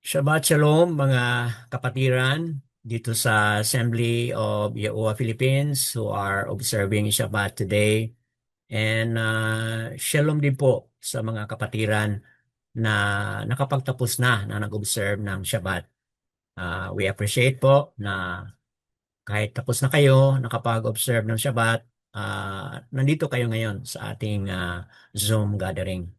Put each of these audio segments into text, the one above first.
Shabbat Shalom mga kapatiran dito sa Assembly of Yahuwah Philippines who are observing Shabbat today. And Shalom din po sa mga kapatiran na nakapagtapos na nag-observe ng Shabbat. We appreciate po na kahit tapos na kayo nakapag-observe ng Shabbat, nandito kayo ngayon sa ating Zoom gathering.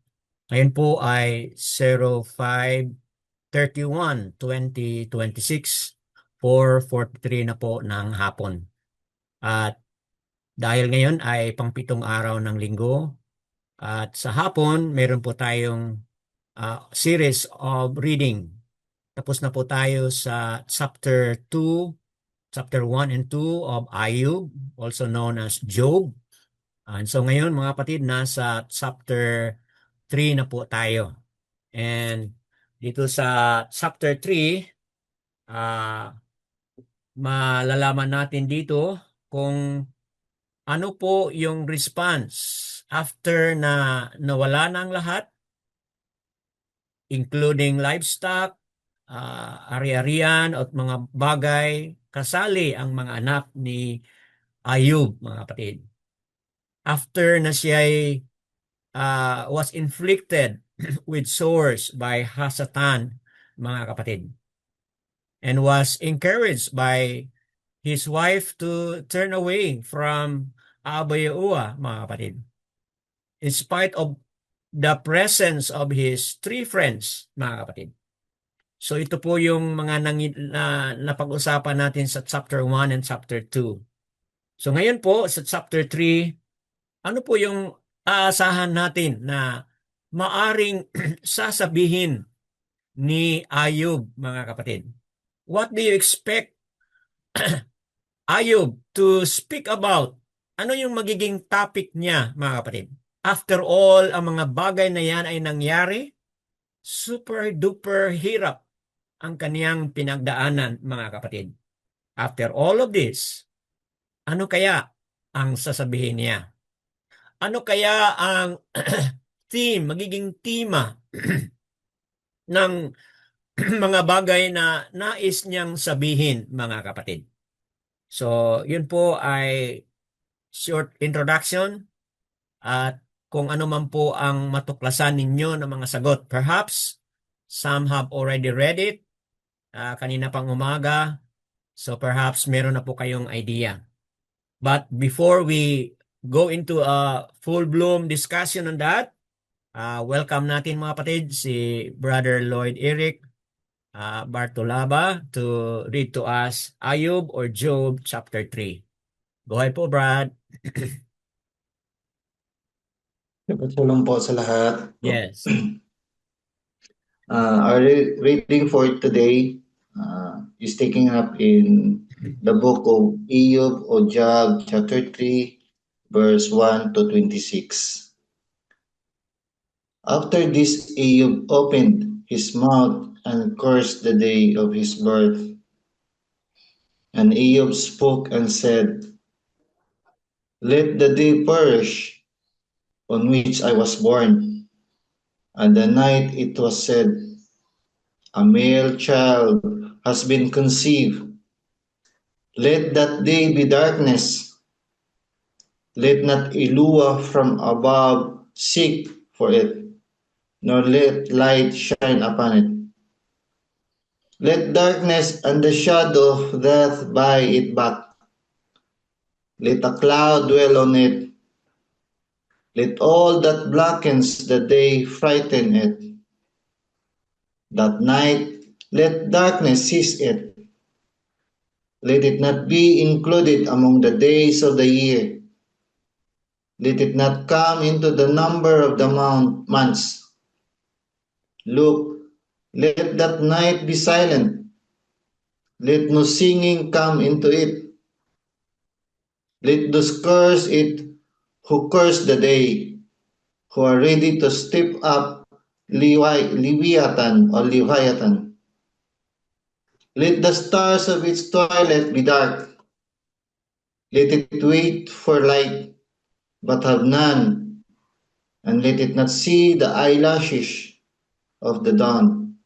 Ngayon po ay 05/31/2026, 4:43 na po ng hapon. At dahil ngayon ay pangpitong araw ng linggo, at sa hapon meron po tayong series of reading. Tapos na po tayo sa chapter 1 and 2 of Ayub, also known as Job. And so ngayon mga kapatid, nasa chapter 3 na po tayo. And dito sa chapter 3, malalaman natin dito kung ano po yung response after na nawala na ang lahat, including livestock, ari-arian at mga bagay, kasali ang mga anak ni Ayub, mga kapatid. After na siya was inflicted with sores by Hasatan, mga kapatid, and was encouraged by his wife to turn away from Abba Yahuwah, mga kapatid. In spite of the presence of his three friends, mga kapatid. So ito po yung mga napag-usapan natin sa chapter 1 and chapter 2. So ngayon po sa chapter 3, ano po yung aasahan natin na maaring sasabihin ni Ayub, mga kapatid? What do you expect Ayub to speak about? Ano yung magiging topic niya, mga kapatid? After all, ang mga bagay na yan ay nangyari, super duper hirap ang kaniyang pinagdaanan, mga kapatid. After all of this, ano kaya ang sasabihin niya? Ano kaya ang magiging tema ng mga bagay na nais niyang sabihin, mga kapatid? So, yun po ay short introduction, at kung ano man po ang matuklasan ninyo ng mga sagot. Perhaps some have already read it kanina pang umaga, so perhaps meron na po kayong idea. But before we go into a full-bloom discussion on that, welcome natin mga kapatid si Brother Lloyd Eric Bartolaba to read to us Ayub or Job chapter 3. Go ahead po, Brad. Shalom po sa lahat. Yes. Our reading for today is taken up in the book of Ayub or Job, chapter 3, verse 1 to 26. After this, Ayub opened his mouth and cursed the day of his birth. And Ayub spoke and said, "Let the day perish on which I was born, and the night it was said, a male child has been conceived. Let that day be darkness. Let not Eluah from above seek for it, nor let light shine upon it. Let darkness and the shadow of death buy it back. Let a cloud dwell on it. Let all that blackens the day frighten it. That night let darkness seize it. Let it not be included among the days of the year. Let it not come into the number of the months. Look, let that night be silent. Let no singing come into it. Let those curse it who curse the day, who are ready to step up Leviathan or Leviathan. Let the stars of its twilight be dark. Let it wait for light, but have none, and let it not see the eyelashes of the dawn.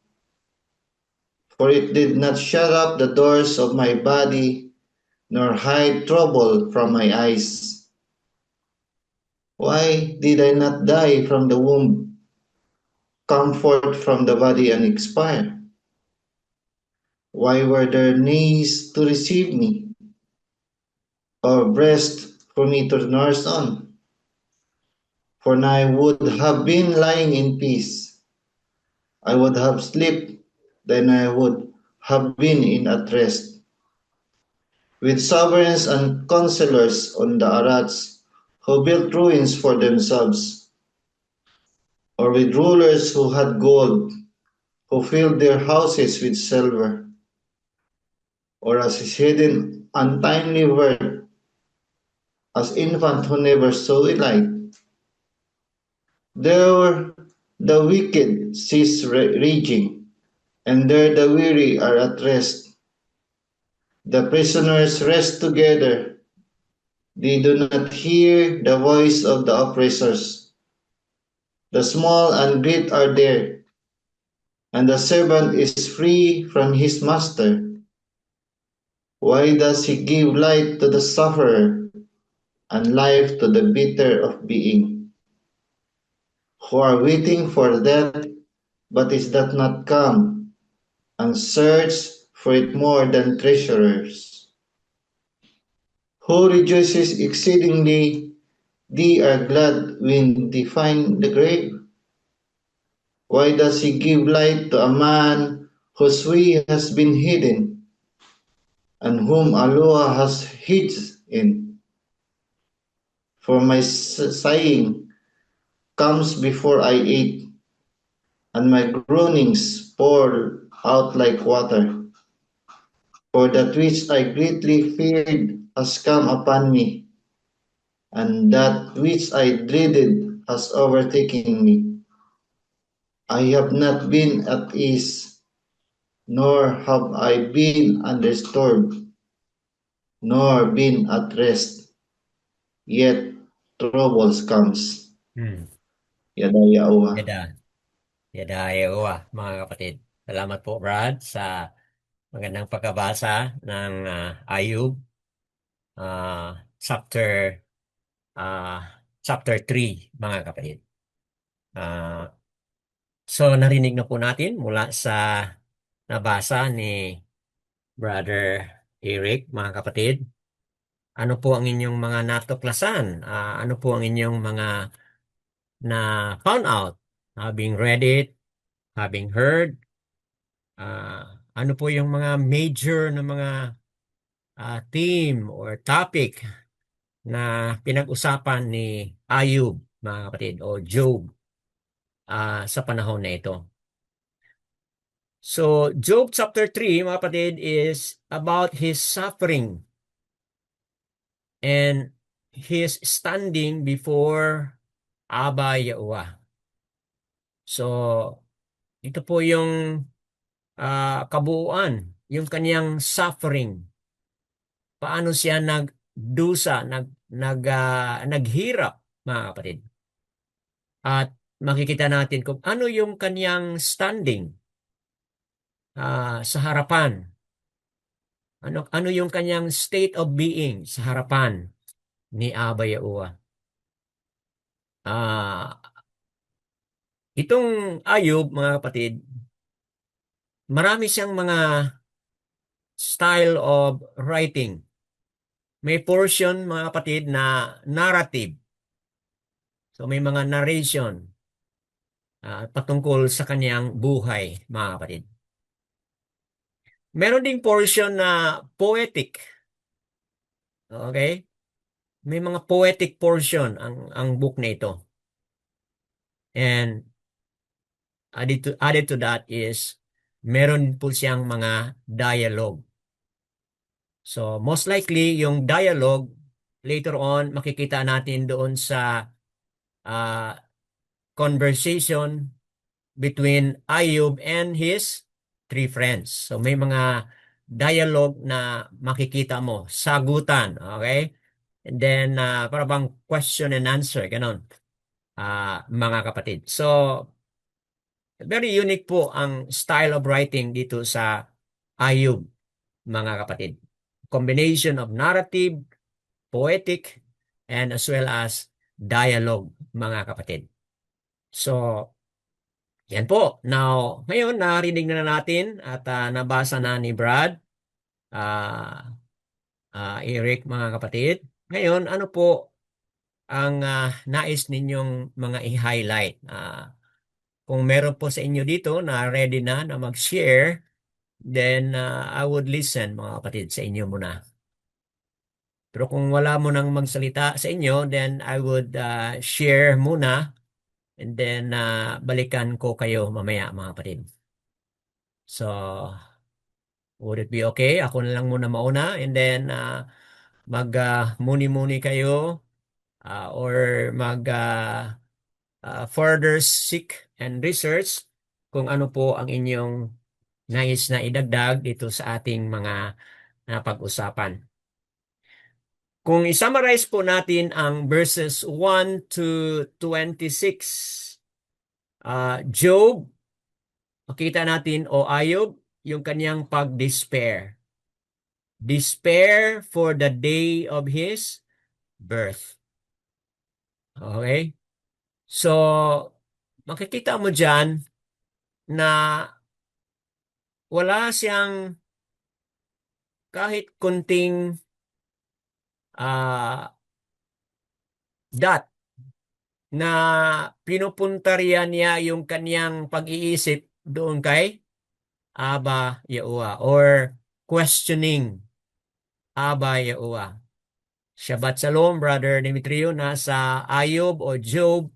for it did not shut up the doors of my body, nor hide trouble from my eyes. Why did I not die from the womb, come forth from the body and expire? Why were there knees to receive me, or breast for me to nurse on? For I would have been lying in peace. I would have slept, then I would have been in at rest. With sovereigns and counselors on the Arats, who built ruins for themselves, or with rulers who had gold, who filled their houses with silver, or as his hidden untimely word, as infant who never saw a light. There the wicked cease raging, and there the weary are at rest. The prisoners rest together. They do not hear the voice of the oppressors. The small and great are there, and the servant is free from his master. Why does he give light to the sufferer and life to the bitter of being, who are waiting for death, but is that not come, and search for it more than treasurers? Who rejoices exceedingly, they are glad when they find the grave. Why does he give light to a man whose way has been hidden, and whom Allah has hid in? For my sighing comes before I eat, and my groanings pour out like water. For that which I greatly feared has come upon me, and that which I dreaded has overtaken me. I have not been at ease, nor have I been undisturbed, nor been at rest, yet troubles comes. Hmm. Yadaya uwa. Yada. Yada, mga kapatid. Salamat po, Brad, sa magandang pagkabasa ng Ayub, chapter ah, chapter 3, mga kapatid. So narinig na po natin mula sa nabasa ni Brother Eric, mga kapatid. Ano po ang inyong mga natuklasan? Ano po ang inyong mga na found out, having read it, having heard? Ano po yung mga major na mga theme or topic na pinag-usapan ni Ayub, mga kapatid, o Job sa panahon na ito? So, Job chapter 3, mga kapatid, is about his suffering and his standing before Abba Yahuwah. So, ito po yung kabuuan, yung kaniyang suffering. Paano siya nagdusa, naghirap, mga kapatid. At makikita natin kung ano yung kaniyang standing sa harapan. Ano yung kanyang state of being sa harapan ni Abba Yahuwah. Itong Ayub, mga kapatid, marami siyang mga style of writing. May portion, mga kapatid, na narrative. So may mga narration patungkol sa kanyang buhay, mga kapatid. Meron ding portion na poetic. Okay? May mga poetic portion ang book na ito. And added to that is meron po siyang mga dialogue. So most likely yung dialogue later on makikita natin doon sa conversation between Ayub and his three friends. So may mga dialogue na makikita mo, sagutan, okay? And then para bang question and answer, ganon, mga kapatid. So Very unique po ang style of writing dito sa Ayub, mga kapatid. Combination of narrative, poetic, and as well as dialogue, mga kapatid. So, yan po. Now, ngayon narinig na natin at nabasa na ni Brad, ah, Eric, mga kapatid. Ngayon, ano po ang nais ninyong mga i-highlight? Kung meron po sa inyo dito na ready na mag-share, then I would listen, mga kapatid, sa inyo muna. Pero kung wala mo nang magsalita sa inyo, then I would share muna and then balikan ko kayo mamaya, mga kapatid. So, would it be okay? Ako na lang muna mauna and then mag-muni-muni kayo or further seek and research kung ano po ang inyong nais na idagdag dito sa ating mga napag-usapan. Kung i-summarize po natin ang verses 1 to 26, Job, makita natin o Ayub, yung kanyang pag-despair. Despair for the day of his birth. Okay? So, makikita mo dyan na wala siyang kahit kunting dot na pinupunta riyan niya yung kanyang pag-iisip doon kay Aba Yahuwah or questioning Aba Yahuwah. Shabbat Shalom, Brother Demetrio. Nasa Ayub o Job,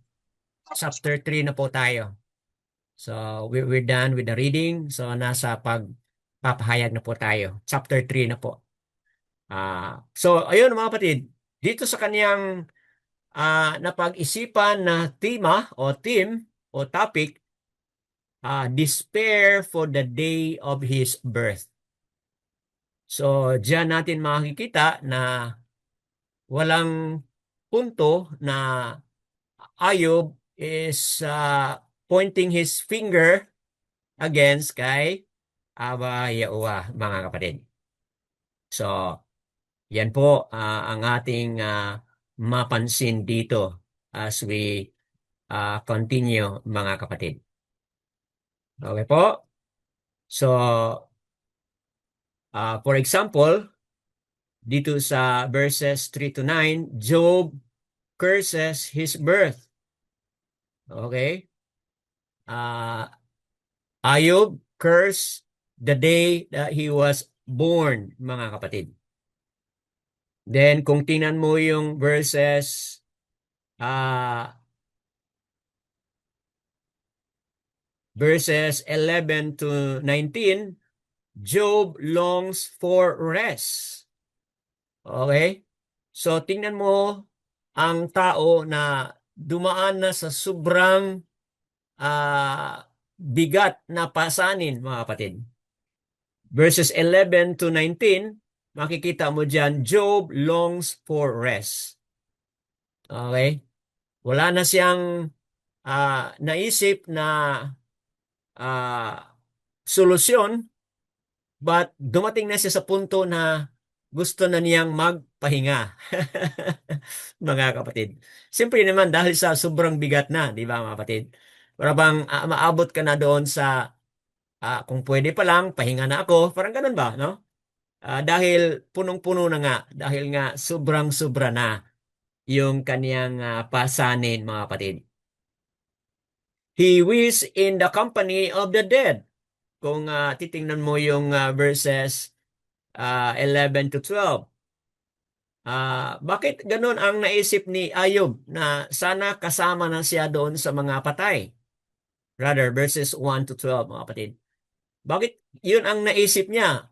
chapter 3 na po tayo. So, we're done with the reading. So, nasa pagpapahayag na po tayo. Chapter 3 na po. So, ayun mga kapatid. Dito sa kaniyang napag-isipan na tema o theme o topic, despair for the day of his birth. So, diyan natin makikita na walang punto na Ayub is pointing his finger against kay Aba Yahuwah, mga kapatid. So, yan po ang ating mapansin dito as we continue, mga kapatid. Okay po? So, for example, dito sa verses 3 to 9, Job curses his birth. Okay? Ayub cursed the day that he was born, mga kapatid. Then, kung tingnan mo yung verses verses 11 to 19, Job longs for rest. Okay? So, tingnan mo ang tao na dumaan na sa sobrang bigat na pasanin, mga kapatid. Verses 11 to 19, makikita mo dyan, Job longs for rest. Okay? Wala na siyang naisip na solusyon, but dumating na siya sa punto na gusto na niyang magpahinga. Mga kapatid. Siyempre naman dahil sa sobrang bigat na, di ba mga kapatid? Para bang maabot ka na doon sa kung pwede pa lang, pahinga na ako. Parang ganun ba, no? Dahil punong-puno na nga, dahil nga sobrang-sobra na yung kaniyang pasanin, mga kapatid. He wished in the company of the dead. Kung titingnan mo yung verses 11 to 12. Bakit ganun ang naisip ni Ayub na sana kasama na siya doon sa mga patay? Rather, verses 1 to 12, mga kapatid. Bakit yun ang naisip niya?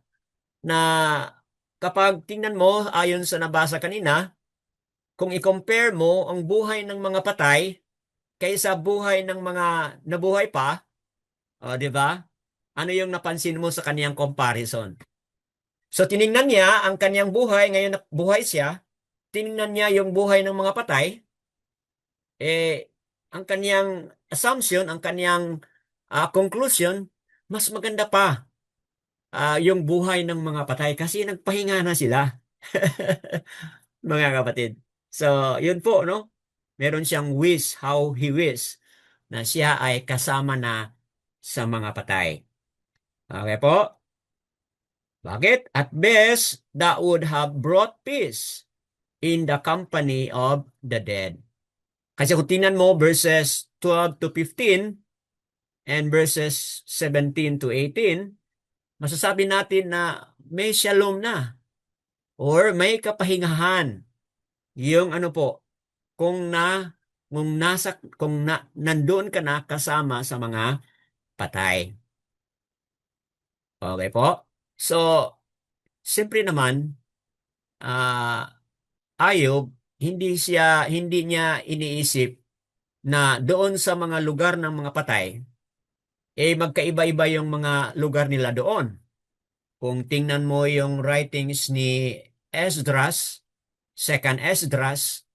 Na kapag tingnan mo, ayon sa nabasa kanina, kung i-compare mo ang buhay ng mga patay kaysa buhay ng mga nabuhay pa, di ba? Ano yung napansin mo sa kaniyang comparison? So tiningnan niya ang kaniyang buhay, ngayon na buhay siya, tiningnan niya yung buhay ng mga patay, ang kaniyang assumption, ang kaniyang Conclusion, mas maganda pa yung buhay ng mga patay kasi nagpahinga na sila. Mga kapatid. So, yun po, no? Meron siyang wish, how he wish, na siya ay kasama na sa mga patay. Okay po? Bakit? At best, that would have brought peace in the company of the dead. Kasi kung tingnan mo verses 12 to 15 and verses 17 to 18, masasabi natin na may shalom na or may kapahingahan yung ano po, kung na nandoon ka na kasama sa mga patay. Okay po? So, siyempre naman, ah Ayub, hindi niya iniisip na doon sa mga lugar ng mga patay, magkaiba-iba yung mga lugar nila doon. Kung tingnan mo yung writings ni Esdras, Second Esdras,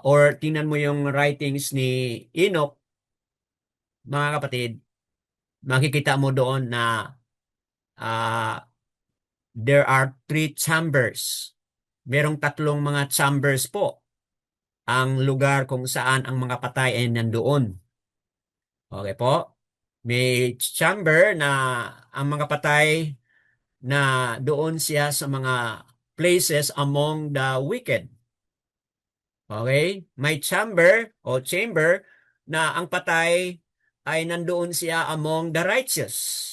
or tingnan mo yung writings ni Enoch, mga kapatid, makikita mo doon na ah, there are three chambers. Merong tatlong mga chambers po ang lugar kung saan ang mga patay ay nandoon. Okay po? May chamber na ang mga patay na doon siya sa mga places among the wicked. Okay? May chamber na ang patay ay nandoon siya among the righteous.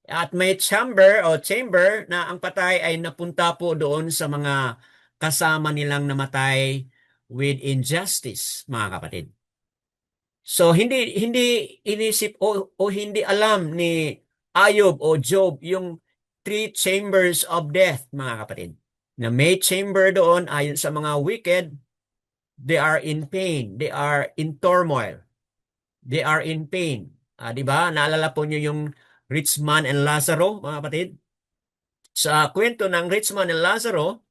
At may chamber na ang patay ay napunta po doon sa mga kasama nilang namatay with injustice, mga kapatid. So hindi inisip o hindi alam ni Ayub o Job yung three chambers of death, mga kapatid. Na may chamber doon ayon sa mga wicked, they are in pain, they are in turmoil, they are in pain. Di ba? Naalala po niyo yung rich man and Lazaro, mga kapatid? Sa kwento ng rich man and Lazaro,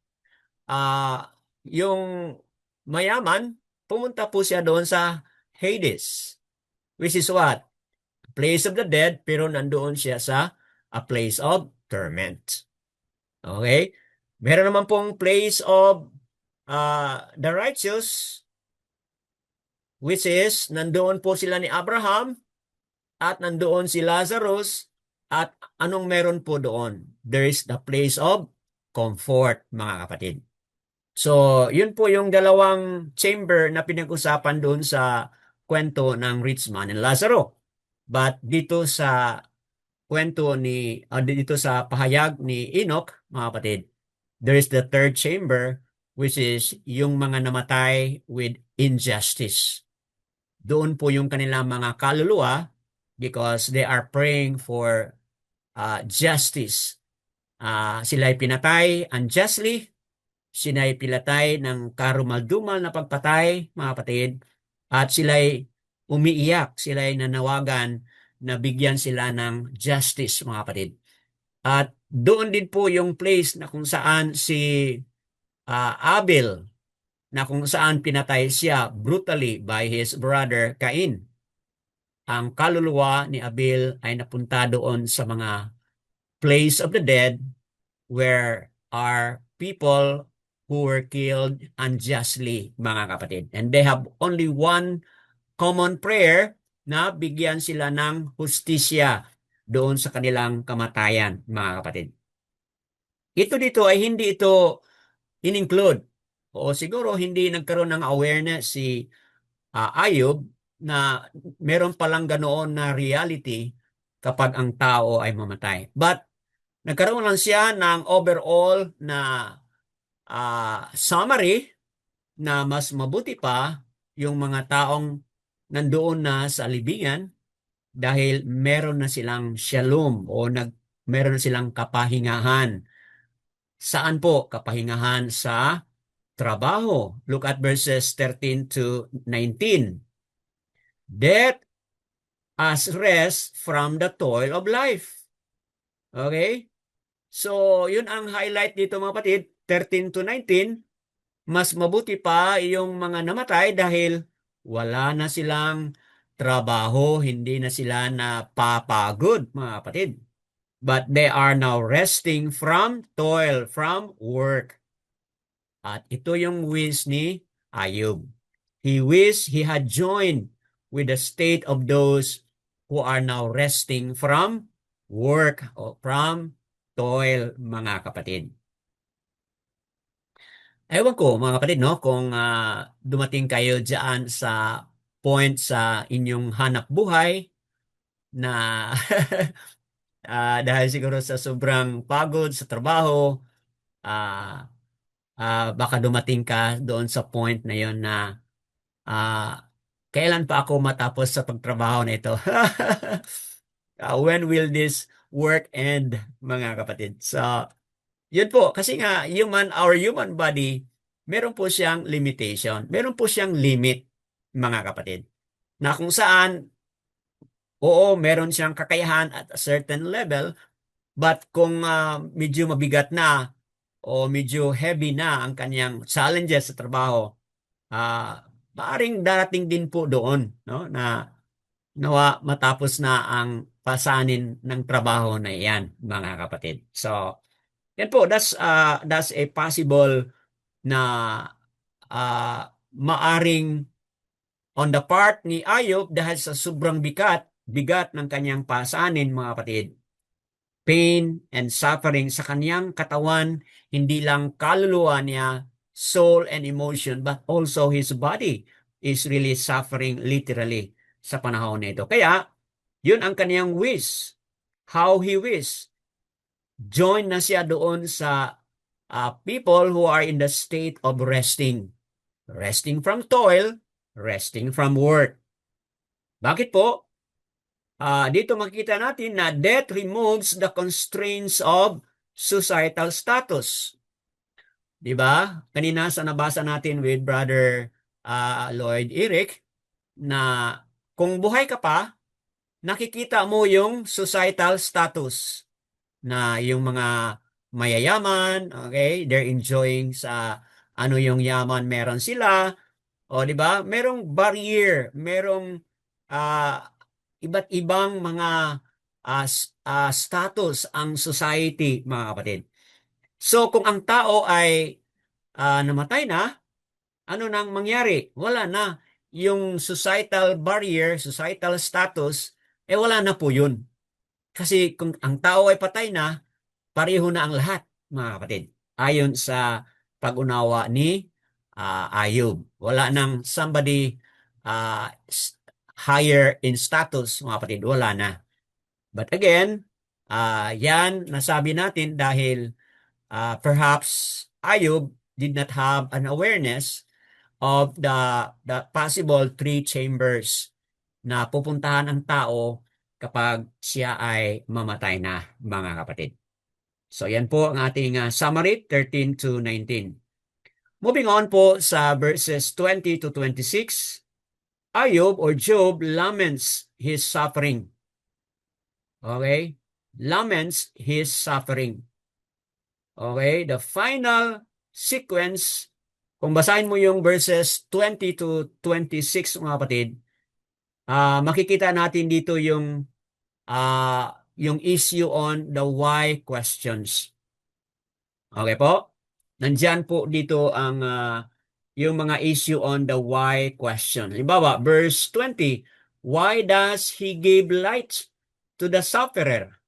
yung mayaman, pumunta po siya doon sa Hades, which is what? Place of the dead, pero nandoon siya sa a place of torment. Okay? Meron naman pong place of the righteous, which is nandoon po sila ni Abraham at nandoon si Lazarus at anong meron po doon? There is the place of comfort, mga kapatid. So, yun po yung dalawang chamber na pinag-usapan doon sa kwento ng rich man and Lazaro. But dito sa dito sa pahayag ni Enoch, mga kapatid, there is the third chamber, which is yung mga namatay with injustice. Doon po yung kanilang mga kaluluwa because they are praying for justice. Sila'y pinatay unjustly, sila'y pinatay ng karumaldumal na pagpatay, mga kapatid, at sila'y umiiyak, sila'y nanawagan na bigyan sila ng justice, mga kapatid. At doon din po yung place na kung saan si Abel, na kung saan pinatay siya brutally by his brother Cain. Ang kaluluwa ni Abel ay napunta doon sa mga place of the dead where are people who were killed unjustly, mga kapatid. And they have only one common prayer na bigyan sila ng hustisya doon sa kanilang kamatayan, mga kapatid. Ito dito ay hindi ito in-include o siguro hindi nagkaroon ng awareness si Ayub na meron palang ganoon na reality kapag ang tao ay mamatay. But nagkaroon lang siya ng overall na summary na mas mabuti pa yung mga taong nandoon na sa libingan dahil meron na silang shalom o meron na silang kapahingahan. Saan po? Kapahingahan sa trabaho. Look at verses 13 to 19. Death as rest from the toil of life. Okay? So, yun ang highlight dito, mga kapatid. 13 to 19, mas mabuti pa yung mga namatay dahil wala na silang trabaho, hindi na sila napapagod, mga kapatid. But they are now resting from toil, from work. At ito yung wish ni Ayub. He wished he had joined with the state of those who are now resting from work o from toil, mga kapatid. Ewan ko, mga kapatid, no, kung dumating kayo dyan sa point sa inyong hanap buhay na dahil siguro sa sobrang pagod sa trabaho, ah, baka dumating ka doon sa point na yon na kailan pa ako matapos sa pagtrabaho na ito? When will this work end, mga kapatid? So, yun po, kasi nga our human body, meron po siyang limitation. Meron po siyang limit, mga kapatid. Na kung saan, oo, meron siyang kakayahan at a certain level, but kung medyo mabigat na o medyo heavy na ang kanyang challenges sa trabaho, maaring darating din po doon, no, na nawa matapos na ang pasanin ng trabaho na iyan, mga kapatid. So, yan po, that's a possible na maaring on the part ni Ayub dahil sa sobrang bigat ng kanyang pasanin, mga kapatid. Pain and suffering sa kanyang katawan, hindi lang kaluluwa niya, soul and emotion, but also his body is really suffering literally sa panahon nito. Kaya, yun ang kanyang wish. How he wish. Join na siya doon sa people who are in the state of resting. Resting from toil, resting from work. Bakit po? Dito makikita natin na death removes the constraints of societal status. Di ba? Kanina sa nabasa natin with Brother Lloyd Eric na kung buhay ka pa, nakikita mo yung societal status na yung mga mayayaman, okay, they're enjoying sa ano yung yaman meron sila, o di ba? Merong barrier, merong ah, iba't ibang mga status ang society, mga kapatid. So kung ang tao ay namatay na, ano nang mangyari? Wala na. Yung societal barrier, societal status, wala na po yun. Kasi kung ang tao ay patay na, pareho na ang lahat, mga kapatid. Ayon sa pag-unawa ni Ayub. Wala nang somebody higher in status, mga kapatid. Wala na. But again, yan nasabi natin dahil perhaps Ayub did not have an awareness of the possible three chambers na pupuntahan ang tao kapag siya ay mamatay na, mga kapatid. So yan po ang ating summary, 13 to 19. Moving on po sa verses 20 to 26, Ayub or Job laments his suffering. Okay? Laments his suffering. Okay? The final sequence, kung basahin mo yung verses 20 to 26, mga kapatid, makikita natin dito yung issue on the why questions. Okay po? Nandyan po dito ang yung mga issue on the why question. Halimbawa, verse 20, why does he give light to the sufferer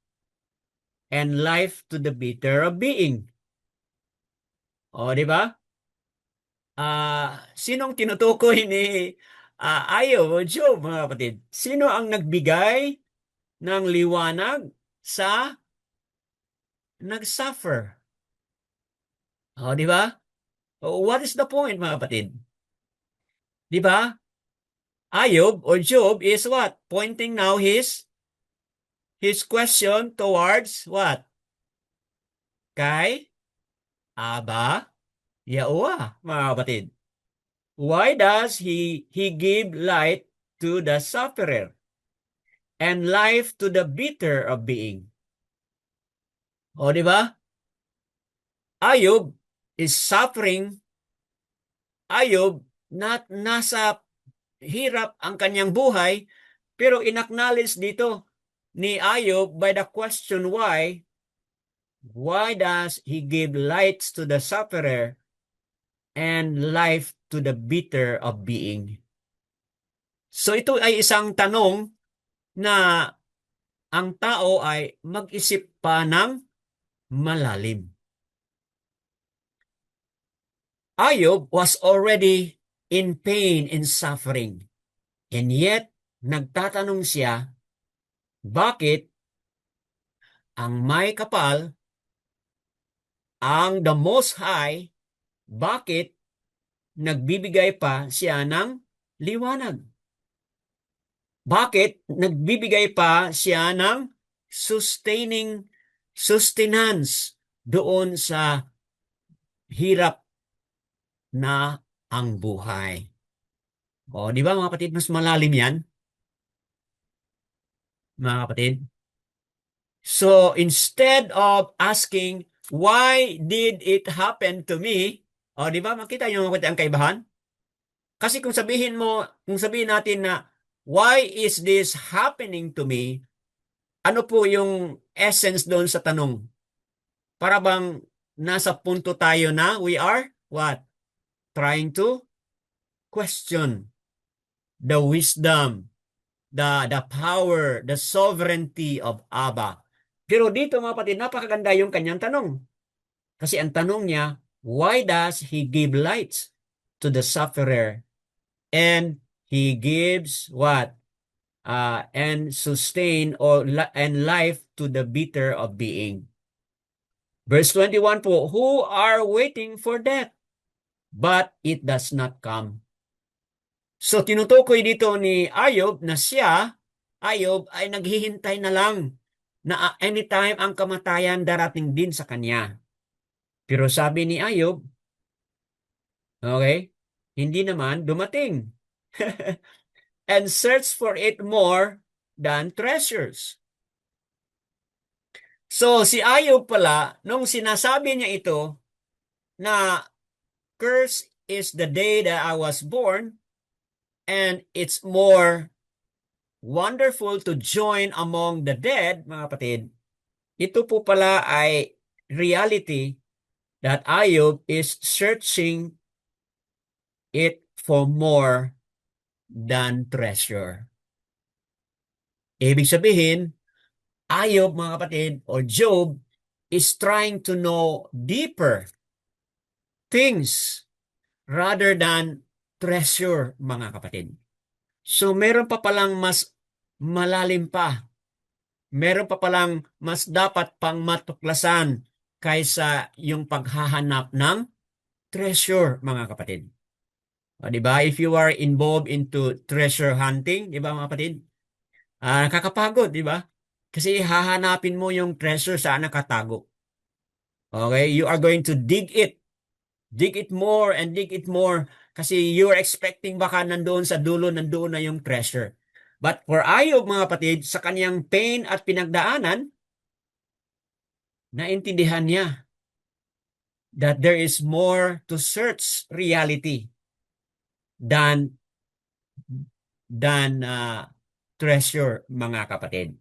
and life to the bitter of being? O, di ba? Sinong tinutukoy ni Ayub o Job, mga kapatid? Sino ang nagbigay ng liwanag sa nag-suffer? O, di ba? What is the point, mga kapatid? Di ba? Ayub or Job is what? Pointing now his question towards what? Kay Aba Yahuwah, mga kapatid. Why does he give light to the sufferer and life to the bitter of being? O, di ba? Ayub is suffering. Ayub nasa hirap ang kanyang buhay, pero inacknowledge dito ni Ayub by the question why does he give lights to the sufferer and life to the bitter of being? So ito ay isang tanong na ang tao ay mag-isip pa ng malalim. Ayub was already in pain and suffering. And yet, nagtatanong siya, bakit ang may kapal, ang the Most High, bakit nagbibigay pa siya ng liwanag? Bakit nagbibigay pa siya ng sustenance doon sa hirap na ang buhay? O, di ba mga kapatid, mas malalim yan, mga kapatid? So, instead of asking, why did it happen to me? O, di ba? Makita nyo mga kapatid ang kaibahan? Kasi kung sabihin natin na, why is this happening to me? Ano po yung essence doon sa tanong? Para bang nasa punto tayo na we are, what? Trying to question the wisdom, the power, the sovereignty of Abba. Pero dito mga kapatid, napakaganda yung kanyang tanong. Kasi ang tanong niya, why does he give lights to the sufferer? And he gives what? And sustain and life to the bitter of being. Verse 21 po, who are waiting for death, but it does not come. So tinutukoy dito ni Ayub na Ayub ay naghihintay na lang na anytime ang kamatayan darating din sa kanya. Pero sabi ni Ayub, okay, hindi naman dumating. And search for it more than treasures. So si Ayub pala, nung sinasabi niya ito, na curse is the day that I was born, and it's more wonderful to join among the dead, mga kapatid, ito po pala ay reality that Ayub is searching it for more than treasure. Ibig sabihin, Ayub, mga kapatid, or Job, is trying to know deeper things rather than treasure, mga kapatid. So meron pa palang mas malalim pa. Meron pa palang mas dapat pang matuklasan kaysa yung paghahanap ng treasure, mga kapatid. O, di ba? If you are involved into treasure hunting, di ba mga kapatid? Nakakapagod, di ba? Kasi hahanapin mo yung treasure saan nakatago. Okay? You are going to dig it more and dig it more kasi you are expecting baka nandoon sa dulo, nandoon na yung treasure. But for Ayub, mga kapatid, sa kanyang pain at pinagdaanan, naintindihan niya that there is more to search reality than treasure, mga kapatid.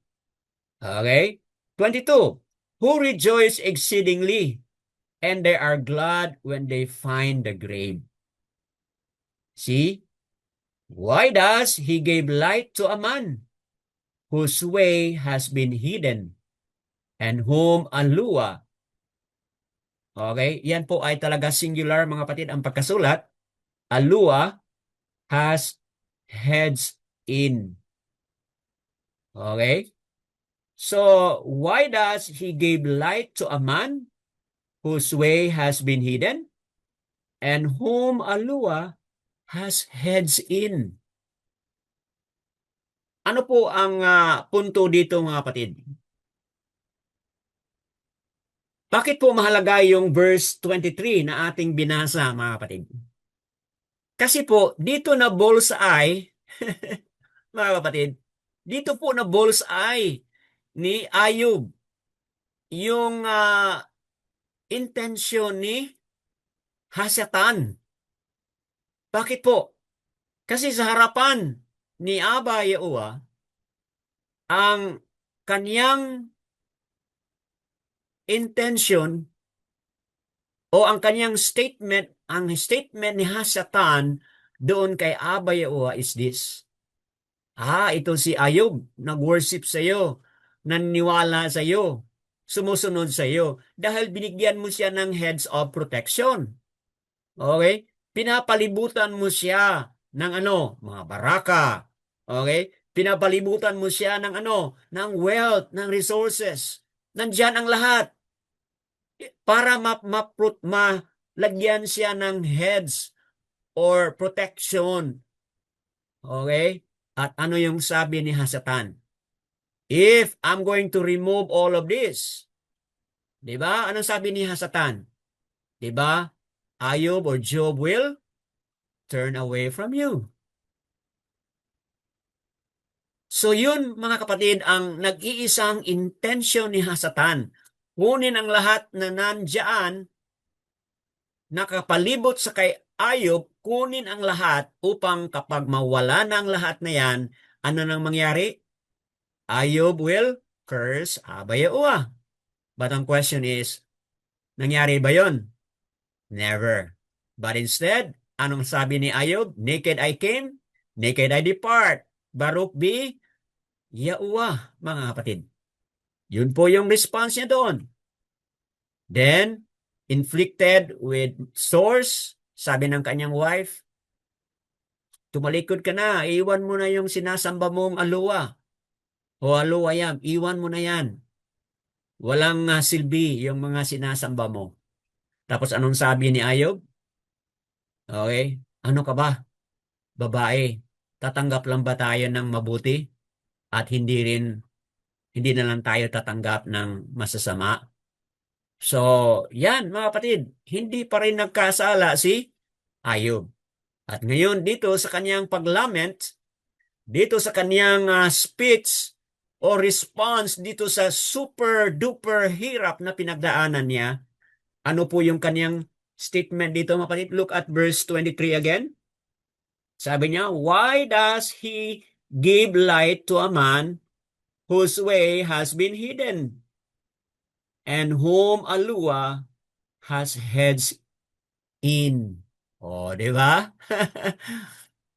Okay? 22. Who rejoice exceedingly, and they are glad when they find the grave. See? Why does he give light to a man whose way has been hidden, and whom alua? Okay? Yan po ay talaga singular, mga kapatid, ang pagkasulat. Alua has heads in. Okay? So, why does he give light to a man whose way has been hidden, and whom alua has heads in? Ano po ang punto dito, mga kapatid? Bakit po mahalaga yung verse 23 na ating binasa, mga kapatid? Kasi po, dito na bullseye, mga kapatid, dito po na bullseye ni Ayub yung intensyon ni Hasatan. Bakit po? Kasi sa harapan ni Aba Yahuwah, ang kanyang intention o ang statement ni Hasatan doon kay Aba Yahuwah is this. Ito si Ayub, nag-worship sa iyo, naniniwala sa iyo, sumusunod sa iyo, dahil binigyan mo siya ng heads of protection. Okay? Pinapalibutan mo siya ng mga baraka. Okay? Pinapalibutan mo siya ng ng wealth, ng resources. Nandiyan ang lahat para malagyan siya ng heads or protection. Okay? At ano yung sabi ni Hasatan? If I'm going to remove all of this, di ba? Anong sabi ni Hasatan? Di ba? Ayub or Job will turn away from you. So yun, mga kapatid, ang nag-iisang intensyon ni Hasatan. Kunin ang lahat na nandyan, nakapalibot sa kay Ayub, kunin ang lahat upang kapag mawala na ang lahat na yan, ano nang mangyari? Ayub will curse Aba Yahuwah. But ang question is, nangyari ba yon? Never. But instead, anong sabi ni Ayub? Naked I came, naked I depart. Baruch be Yahuwah, mga kapatid. Yun po yung response niya doon. Then, inflicted with sores, sabi ng kanyang wife, tumalikod ka na, iwan mo na yung sinasamba mong aluwa. O aluwa iwan mo na yan. Walang silbi yung mga sinasamba mo. Tapos anong sabi ni Ayub? Okay, ano ka ba? Babae, tatanggap lang ba tayo ng mabuti? At hindi na lang tayo tatanggap ng masasama? So, yan mga kapatid, hindi pa rin nagkasala si Ayub. At ngayon dito sa kanyang paglament, dito sa kanyang speech o response dito sa super duper hirap na pinagdaanan niya, ano po yung kanyang statement dito mga kapatid? Look at verse 23 again. Sabi niya, why does he give light to a man whose way has been hidden, and whom Alua has heads in? O, di ba?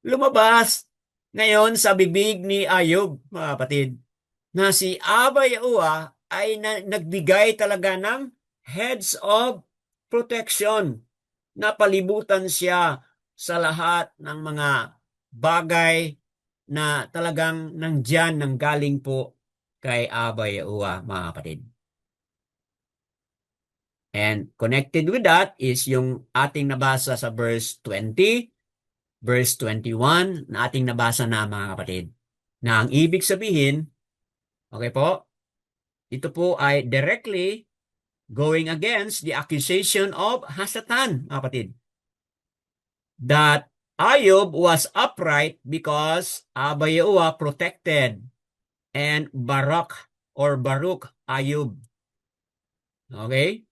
Lumabas ngayon sa bibig ni Ayub, mga kapatid, na si Aba Yahuwah ay nagbigay talaga ng heads of protection. Napalibutan siya sa lahat ng mga bagay na talagang nanggaling po kay Aba Yahuwah, mga kapatid. And connected with that is yung ating nabasa sa verse 20, verse 21 na ating nabasa na, mga kapatid. Na ang ibig sabihin, okay po, ito po ay directly going against the accusation of Hasatan, mga kapatid. That Ayub was upright because Aba Yahuwah protected and Baruch Ayub. Okay?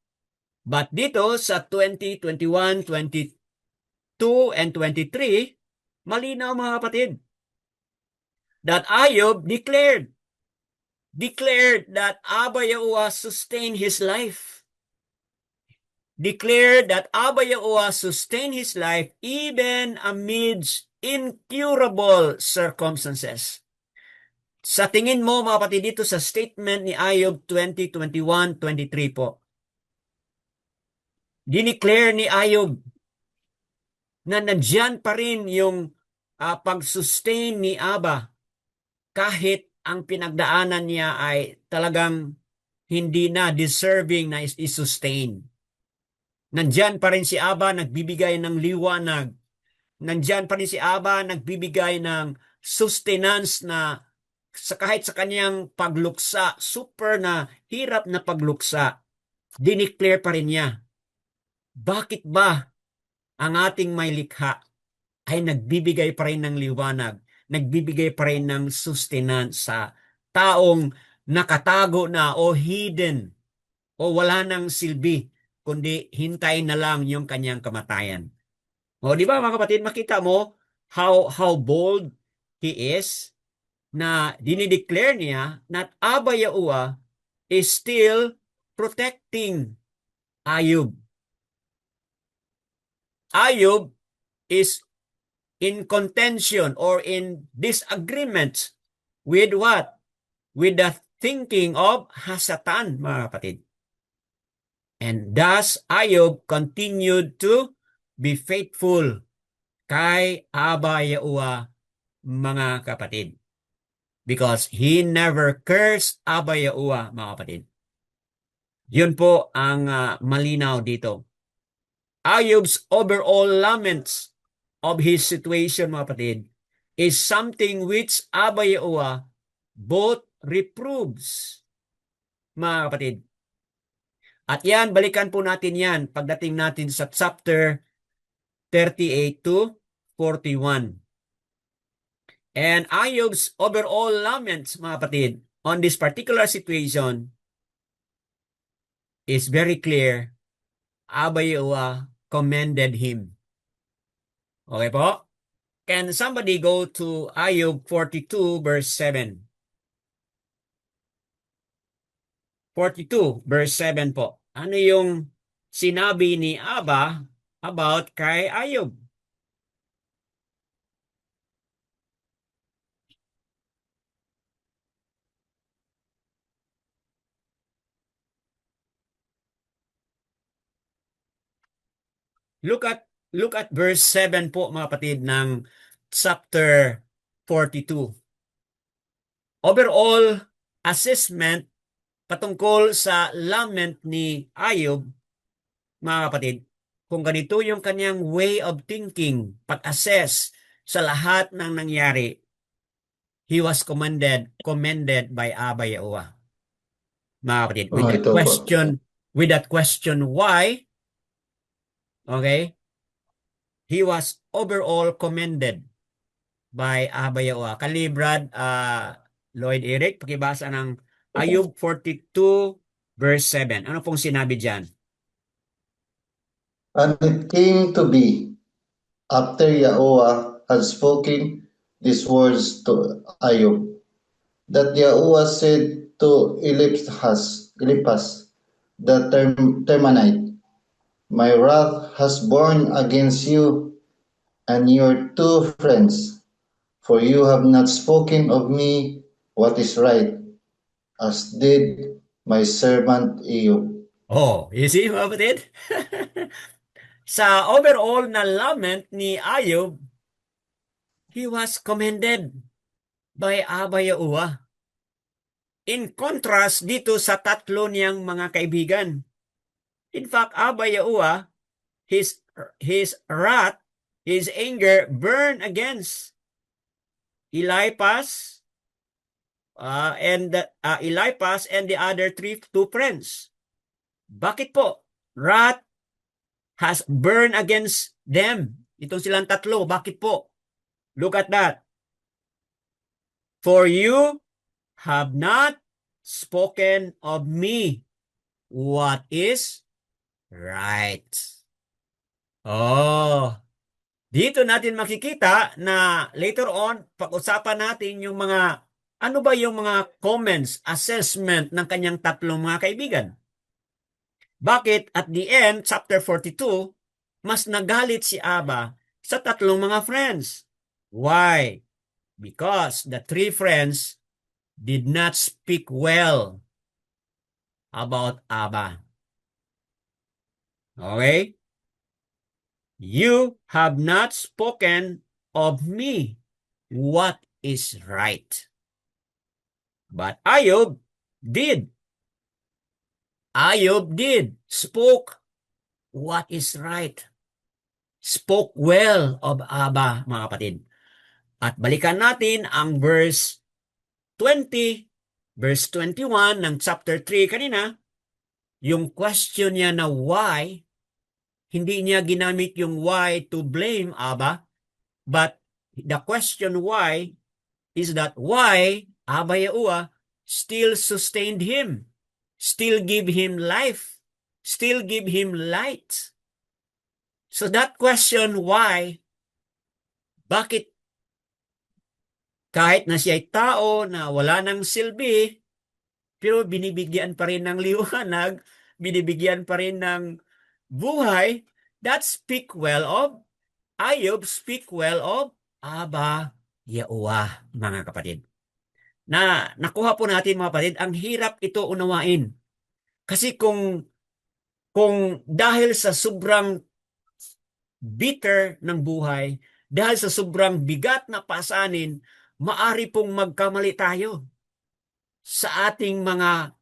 But dito sa 20, 21, 22, and 23, malinaw mga kapatid, that Ayub declared that Aba Yahuwah sustained his life. Declared that Aba Yahuwah sustained his life even amidst incurable circumstances. Sa tingin mo mga kapatid dito sa statement ni Ayub 20, 21, 23 po, dineclare ni Ayub na nandyan pa rin yung pag-sustain ni Aba kahit ang pinagdaanan niya ay talagang hindi na deserving na i-sustain. Nandyan pa rin si Aba nagbibigay ng liwanag. Nandyan pa rin si Aba nagbibigay ng sustenance na kahit sa kanyang pagluksa, super na hirap na pagluksa, dineclare pa rin niya. Bakit ba ang ating may likha ay nagbibigay pa rin ng liwanag, nagbibigay pa rin ng sustenance sa taong nakatago na o hidden o wala nang silbi, kundi hintayin na lang yung kanyang kamatayan? O di ba mga kapatid, makita mo, how bold he is na dinideclare niya na Abba Yahuwah is still protecting Ayub. Ayub is in contention or in disagreement with what? With the thinking of Hasatan, mga kapatid. And thus, Ayub continued to be faithful kay Abba Yahuwah, mga kapatid. Because he never cursed Abba Yahuwah, mga kapatid. Yun po ang malinaw dito. Ayub's overall laments of his situation, mga kapatid, is something which Abba Yahuwah both reproves, mga kapatid. At yan, balikan po natin yan pagdating natin sa chapter 38 to 41. And Ayub's overall laments, mga kapatid, on this particular situation is very clear. Abba Yahuwah commended him. Okay po? Can somebody go to Ayub 42 verse 7? 42 verse 7 po. Ano yung sinabi ni Abba about kay Ayub? Look at verse 7 po, mga kapatid, ng chapter 42. Overall assessment patungkol sa lament ni Ayub, mga kapatid, kung ganito yung kanyang way of thinking, pag-assess sa lahat ng nangyari, he was commended by Abba Yahuwah. Mga kapatid, Ito po. with that question why, okay, he was overall commended by Abba Yahuwah. Kalibrad, Lloyd Eric, pakibasa ng Ayub 42 verse 7. Ano pong sinabi dyan? And it came to be, after Yahuwah had spoken these words to Ayub, that Yahuwah said to Eliphaz, the Temanite, my wrath has borne against you and your two friends, for you have not spoken of me what is right, as did my servant Ayub. Oh, you see, mga kapatid? Sa overall na lament ni Ayub, he was commended by Abba Yahuwah. In contrast dito sa tatlo niyang mga kaibigan. In fact, Abba Yahuwah, his wrath, his anger burned against Eliphaz and the other two friends. Bakit po? Wrath has burned against them. Itong silang tatlo. Bakit po? Look at that. For you have not spoken of me what is right. Oh, dito natin makikita na later on, pag-usapan natin yung mga, ano ba yung mga comments, assessment ng kanyang tatlong mga kaibigan. Bakit at the end, chapter 42, mas nagalit si Abba sa tatlong mga friends? Why? Because the three friends did not speak well about Abba. Okay? You have not spoken of me what is right. But Ayub did. Ayub did. Spoke what is right. Spoke well of Abba, mga kapatid. At balikan natin ang verse 20, verse 21 ng chapter 3 kanina. Yung question niya na why, hindi niya ginamit yung why to blame Abba, but the question why is that why Abba Yahuwah still sustained him, still give him life, still give him light. So that question why Bakit kahit na siya ay tao na wala ng silbi, pero binibigyan pa rin ng liwanag, binibigyan pa rin ng buhay, that speak well of, Ayub speak well of Aba Yahuwah, mga kapatid. Na nakuha po natin mga kapatid, ang hirap ito unawain. Kasi kung dahil sa sobrang bitter ng buhay, dahil sa sobrang bigat na pasanin, maari pong magkamali tayo sa ating mga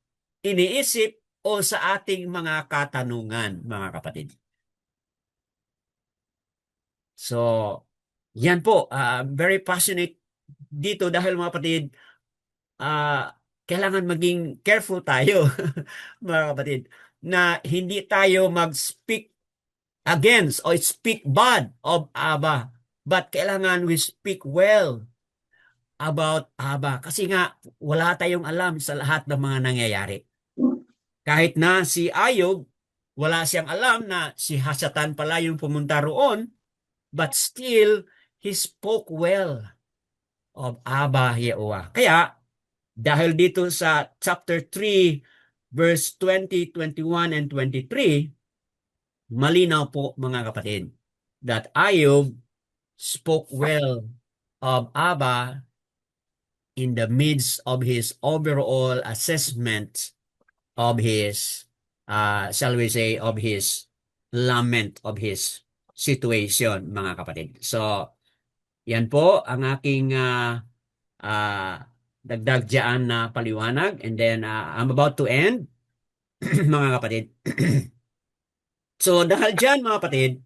iniisip o sa ating mga katanungan, mga kapatid. So, yan po, very passionate dito dahil mga kapatid, kailangan maging careful tayo, mga kapatid, na hindi tayo mag-speak against or speak bad of Abba. But kailangan we speak well about Abba. Kasi nga, wala tayong alam sa lahat ng mga nangyayari. Kahit na si Ayub, wala siyang alam na si Hasatan pala yung pumunta roon, but still, he spoke well of Abba Yehovah. Kaya, dahil dito sa chapter 3, verse 20, 21, and 23, malinaw po mga kapatid, that Ayub spoke well of Abba in the midst of his overall assessment of his, shall we say, of his lament of his situation, mga kapatid. So, yan po ang aking dagdag dyan na paliwanag. And then, I'm about to end, mga kapatid. So, dahil dyan, mga kapatid,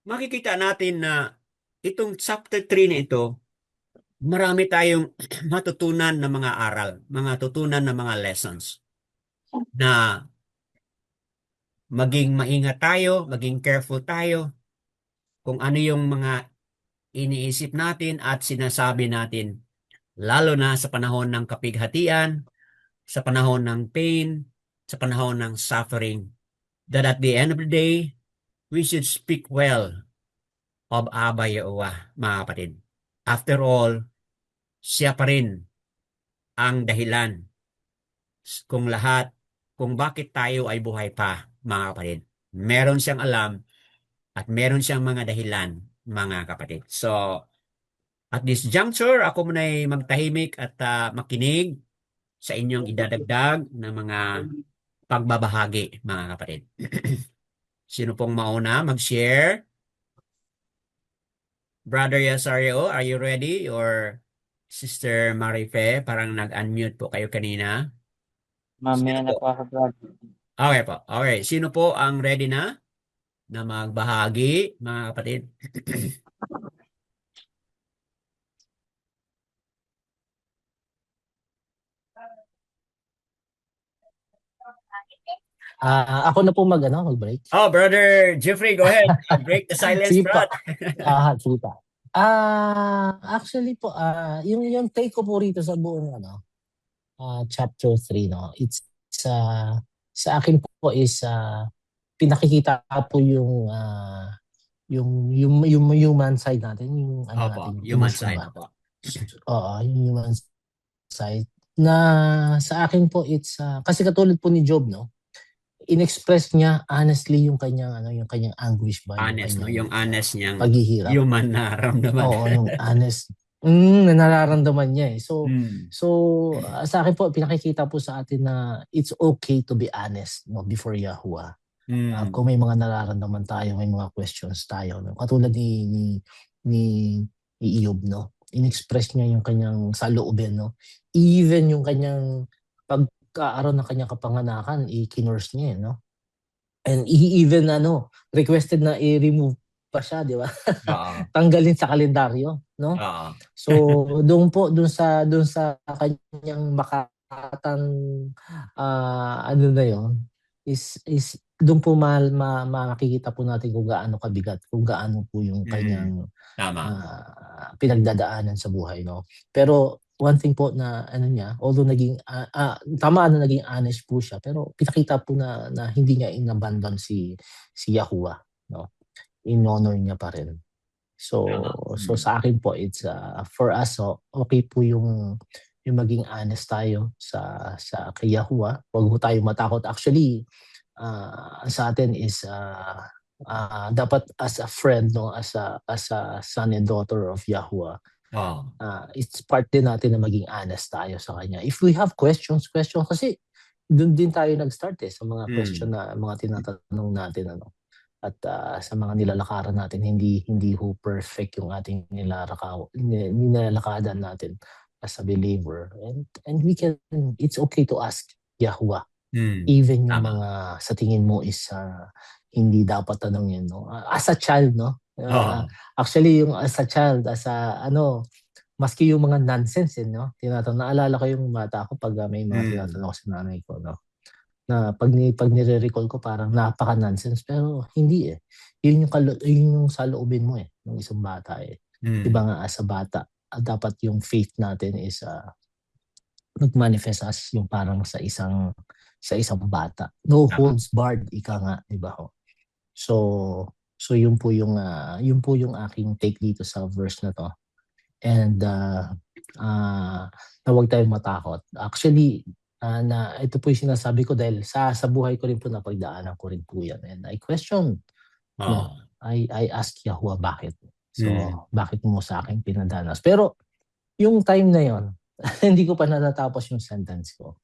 makikita natin na itong chapter 3 na ito, marami tayong matutunan na mga aral, mga tutunan na mga lessons na maging maingat tayo, maging careful tayo kung ano yung mga iniisip natin at sinasabi natin, lalo na sa panahon ng kapighatian, sa panahon ng pain, sa panahon ng suffering, that at the end of the day, we should speak well of Abba Yehovah, mga kapatid. After all, siya pa rin ang dahilan kung bakit tayo ay buhay pa, mga kapatid. Meron siyang alam at meron siyang mga dahilan, mga kapatid. So, at this juncture, ako muna ay magtahimik at makinig sa inyong idadagdag na mga pagbabahagi, mga kapatid. Sino pong mauna mag-share? Brother Yasario, are you ready? Or Sister Marife, parang nag-unmute po kayo kanina. Sino Mamaya na po? po ako, brother. Okay po. Okay. Sino po ang ready na magbahagi, mga kapatid? Ako na po mag-break. Oh, Brother Jeffrey, go ahead. Break the silence, Sige bro. pa. Sige pa. Actually po, yung take ko po rito sa buong chapter 3, no, it's sa akin po is pinakikita po yung human side natin, yung Opo, natin, human emotion side ba? po. Oo, yung human side na sa akin po it's kasi katulad po ni Job, no, inexpress niya honestly yung kanyang anguish ba, Honest, no? Yung honest niyang paghihirap. human nararamdaman. Oo, yung honest na nararamdaman niya eh. So sa akin po pinakikita po sa atin na it's okay to be honest, no, before Yahuwah. Kung may mga nararamdaman tayo, may mga questions tayo, no? Katulad ni Iyov, no? Inexpress niya yung kanyang saloobin, no? Even yung kanyang pagkaaroon ng kanyang kapanganakan, i-kinurse niya, no? And he even requested na i-remove pa siya, di ba? Tanggalin sa kalendaryo, no? So doon sa kanyang makatang na yon is doon po makikita po natin kung gaano kabigat, kung gaano po yung kanyang pinagdadaanan sa buhay, no? Pero one thing po na although naging tama na naging honest po siya, pero pinakita po na hindi niya inabandon si Yahuwah, no? in-honor niya pa rin. So Tama. sa akin po, it's for us, so okay po yung maging honest tayo sa kay Yahuwah. Huwag po tayo matakot. Actually, sa atin is dapat as a friend, no, as a son and daughter of Yahuwah, Oh. it's part din natin na maging honest tayo sa kanya. If we have questions kasi doon din tayo nag-start sa mga question na mga tinatanong natin, ano. At sa mga nilalakaran natin, hindi ho perfect yung ating nilalakadan natin as a believer. And we can, it's okay to ask Yahuwah. Even yung Tama. mga sa tingin mo is hindi dapat tanongin, no? As a child, no? Oh. Actually, yung as a child, maski yung mga nonsense, no? Naalala ko yung bata ko pag may mga tinatanong ko sa nanay ko, no? Na pag nire-recall ko parang napaka-nonsense, pero hindi Yun yung saloobin mo ng isang bata Diba nga as a bata, dapat yung faith natin is nag-manifest as yung parang sa isang bata. No holds barred, ika nga, di ba ho? So yun po yung aking take dito sa verse na to. And na huwag tayong matakot. Actually, na ito po yung sinasabi ko dahil sa buhay ko rin po, napagdaanan ko rin po yan. And I question, no, I ask Yahuwah bakit. So, bakit mo sa akin pinadanas? Pero, yung time na yon hindi ko pa natatapos yung sentence ko.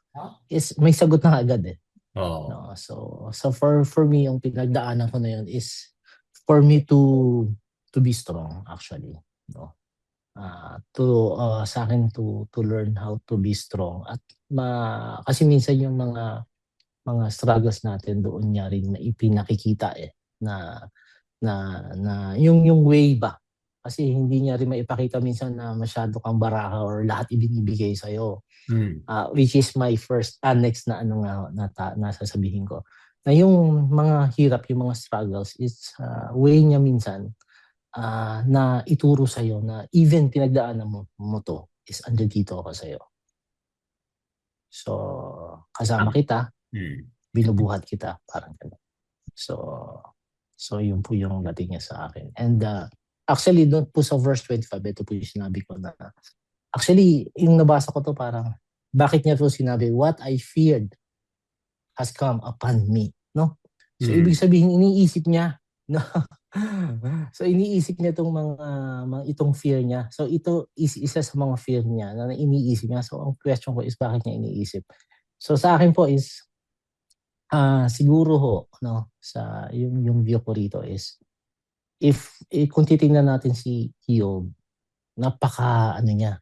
Is may sagot na agad No, so for me, yung pinagdaanan ko na yon is for me to be strong actually, no. Sa akin to learn how to be strong at kasi minsan yung mga struggles natin doon niya rin na ipinakikita na yung way ba, kasi hindi niya rin maipakita minsan na masyado kang baraka or lahat ibinibigay sa iyo, which is my first next na nasasabihin ko na yung mga hirap, yung mga struggles is way niya minsan na ituro sa iyo na even pinagdaanan mo to is andito ako sa iyo. So kasama kita, binubuhat kita, parang gano'n. So yun po yung dating niya sa akin. And actually doon po sa verse 25, ito po yung sinabi ko na actually yung nabasa ko to parang bakit niya po sinabi, what I feared has come upon me, no? So ibig sabihin iniisip niya, no? So iniisip niya itong itong fear niya. So ito is isa sa mga fear niya na iniisip niya. So ang question ko is bakit niya iniisip? So sa akin po is siguro ho, no, sa yung view ko rito is kung titingnan natin si Hiob, napaka niya,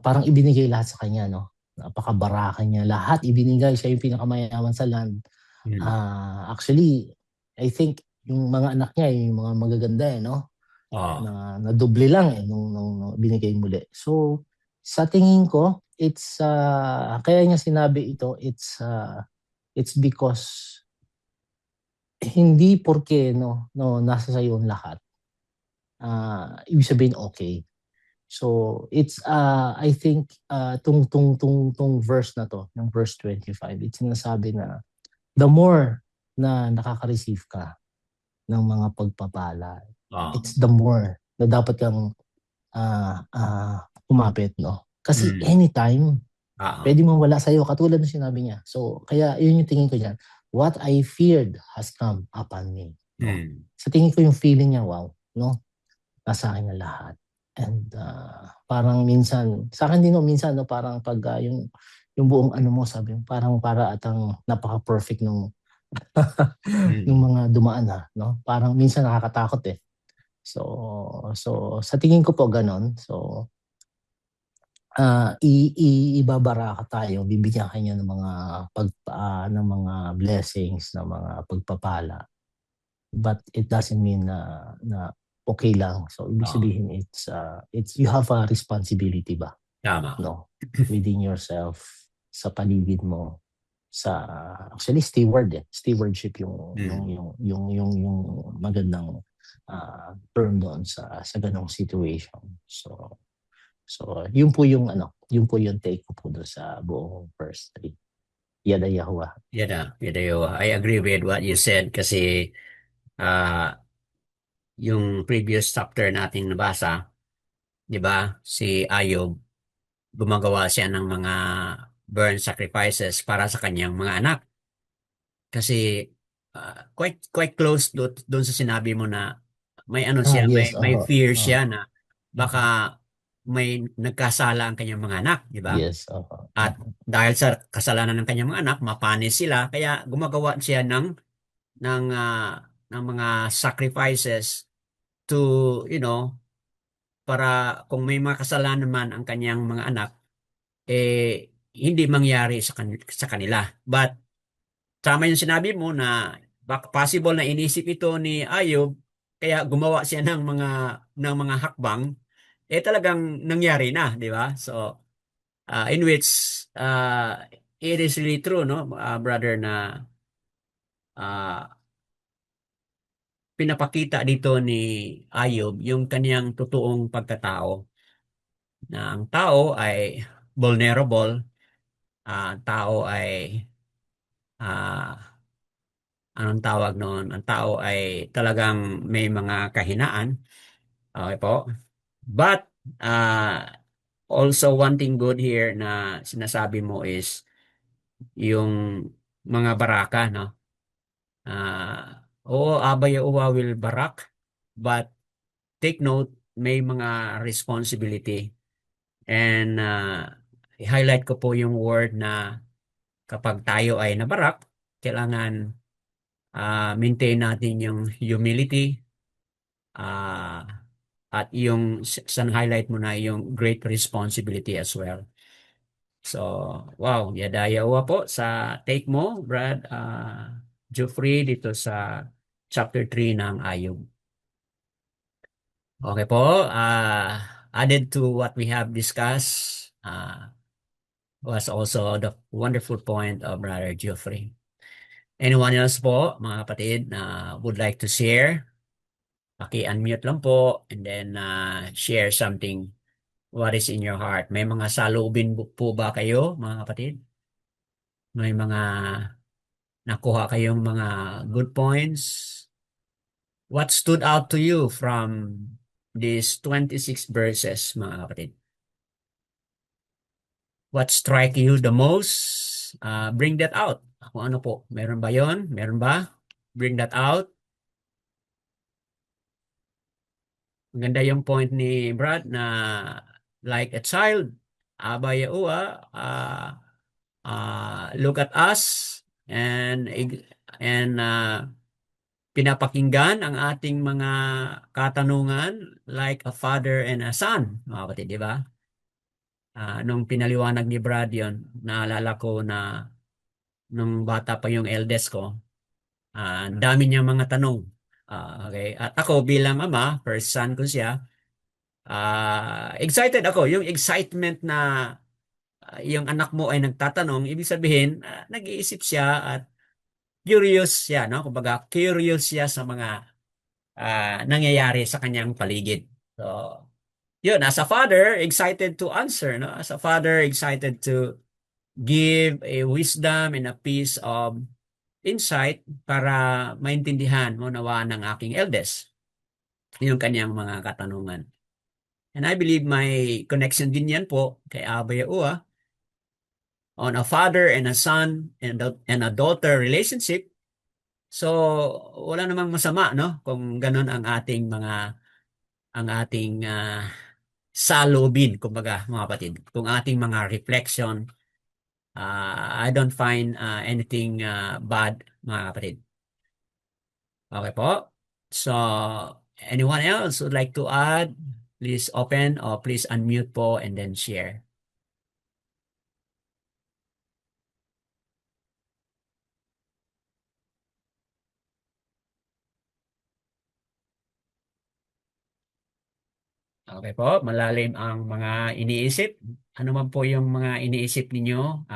parang ibinigay lahat sa kanya, no? Napakabaraka niya, lahat ibinigay, siya yung pinakamayaman sa land. Actually, I think yung mga anak niya, yung mga magaganda no? Na doble lang nung binigay muli. So, sa tingin ko, it's kaya niya sinabi ito, it's because hindi porke nasa sayo yung lahat. Ibig sabihin okay. So, it's I think tong verse na to, yung verse 25, it's sinasabi na the more na nakaka-receive ka ng mga pagpapala, it's the more na dapat kang kumapit, no? Kasi anytime, pwede mawala sa'yo, katulad ng sinabi niya. So, kaya yun yung tingin ko niyan. What I feared has come upon me. No? Sa tingin ko yung feeling niya, wow, no? Nasa akin na lahat. And parang minsan, sa akin din minsan, no, parang pag yung buong mo, sabi mo, parang para atang napaka-perfect nung yung mga dumaan no? Parang minsan nakakatakot So sa tingin ko po ganon. So ibabaraka tayo, bibigyan kanya ng mga ng mga blessings, ng mga pagpapala. But it doesn't mean na okay lang. So ibig sabihin it's you have a responsibility ba? Tama. No. Within yourself, sa paligid mo, sa actually stewardship yung magandang term doon sa ganong situation. So yun po yung take ko po doon sa buong verse 3. Yada Yahuwah. Yada Yahuwah. I agree with what you said kasi yung previous chapter nating nabasa, 'di ba? Si Ayub, gumagawa siya ng mga burn sacrifices para sa kanyang mga anak. Kasi quite close doon sa sinabi mo na may ano siya, Yes, may fear oo. siya na baka may nagkasala ang kanyang mga anak, 'di ba? Yes, oo. At dahil sa kasalanan ng kanyang mga anak, mapanis sila, kaya gumagawa siya ng mga sacrifices to, para kung may mga kasalanan man ang kanyang mga anak, hindi mangyari sa kanila. But tama yung sinabi mo na possible na inisip ito ni Ayub, kaya gumawa siya ng mga hakbang, talagang nangyari na, di ba? So, in which it is really true, no, brother, na uh, pinapakita dito ni Ayub yung kaniyang totoong pagkatao, na ang tao ay vulnerable, ang tao ay anong tawag noon? Ang tao ay talagang may mga kahinaan. Okay po. But also one thing good here na sinasabi mo is yung mga baraka, no? Oo, Abay Uwa will barak, but take note, may mga responsibility. And i-highlight ko po yung word na kapag tayo ay nabarak, kailangan maintain natin yung humility, at yung highlight mo na yung great responsibility as well. So, wow, yadayawa po sa take mo, Brad Geoffrey, dito sa chapter 3 ng Ayub. Okay po, added to what we have discussed was also the wonderful point of Brother Geoffrey. Anyone else po, mga kapatid, na would like to share? Paki-unmute lang po and then share something, what is in your heart. May mga salubin po ba kayo, mga kapatid? May mga nakuha kayong mga good points? What stood out to you from these 26 verses, mga kapatid? What strike you the most? Bring that out. Kung ano po, meron ba yon? Meron ba? Bring that out. Maganda yung point ni Brad na like a child, Aba Yahuwah, look at us and pinapakinggan ang ating mga katanungan like a father and a son, mga kapatid, di ba? Nung pinaliwanag ni Brad yon, naalala ko na nung bata pa yung eldest ko, dami niyang mga tanong. Okay. At ako bilang ama, first son ko siya, excited ako. Yung excitement na yung anak mo ay nagtatanong, ibig sabihin, nag-iisip siya at curious siya, no? Kumbaga, curious siya sa mga nangyayari sa kanyang paligid. So, yun, as a father, excited to answer, no? As a father, excited to give a wisdom and a piece of insight para maintindihan mo nawa ng aking eldest yung kanyang mga katanungan. And I believe may connection din yan po kay Aba Yahuwah on a father and a son and a daughter relationship. So, wala namang masama, no? Kung ganun ang ating salubin, kumbaga, mga kapatid. Kung ating mga reflection, I don't find anything bad, mga kapatid. Okay po. So, anyone else would like to add? Please open or please unmute po and then share. Okay po, malalim ang mga iniisip. Ano man po yung mga iniisip ninyo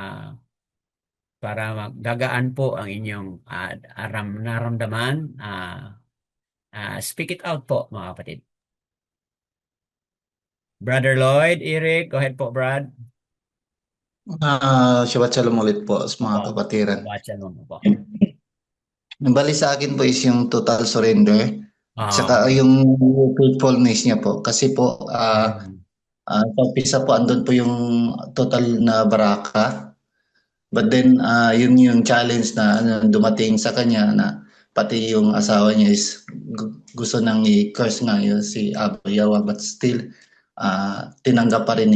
para gagaan po ang inyong naramdaman. Speak it out po, mga kapatid. Brother Lloyd, Eric, go ahead po, Brad. Shabbat Shalom ulit po sa mga kapatiran. Shabbat Shalom po. Bali sa akin po is yung total surrender. Tsaka Okay. yung faithfulness niya po. Kasi po, Mm. sa umpisa po, andun po yung total na baraka. But then, yun yung challenge na dumating sa kanya na pati yung asawa niya is gusto nang i-curse nga yun si Abu Yawa. But still, tinanggap pa rin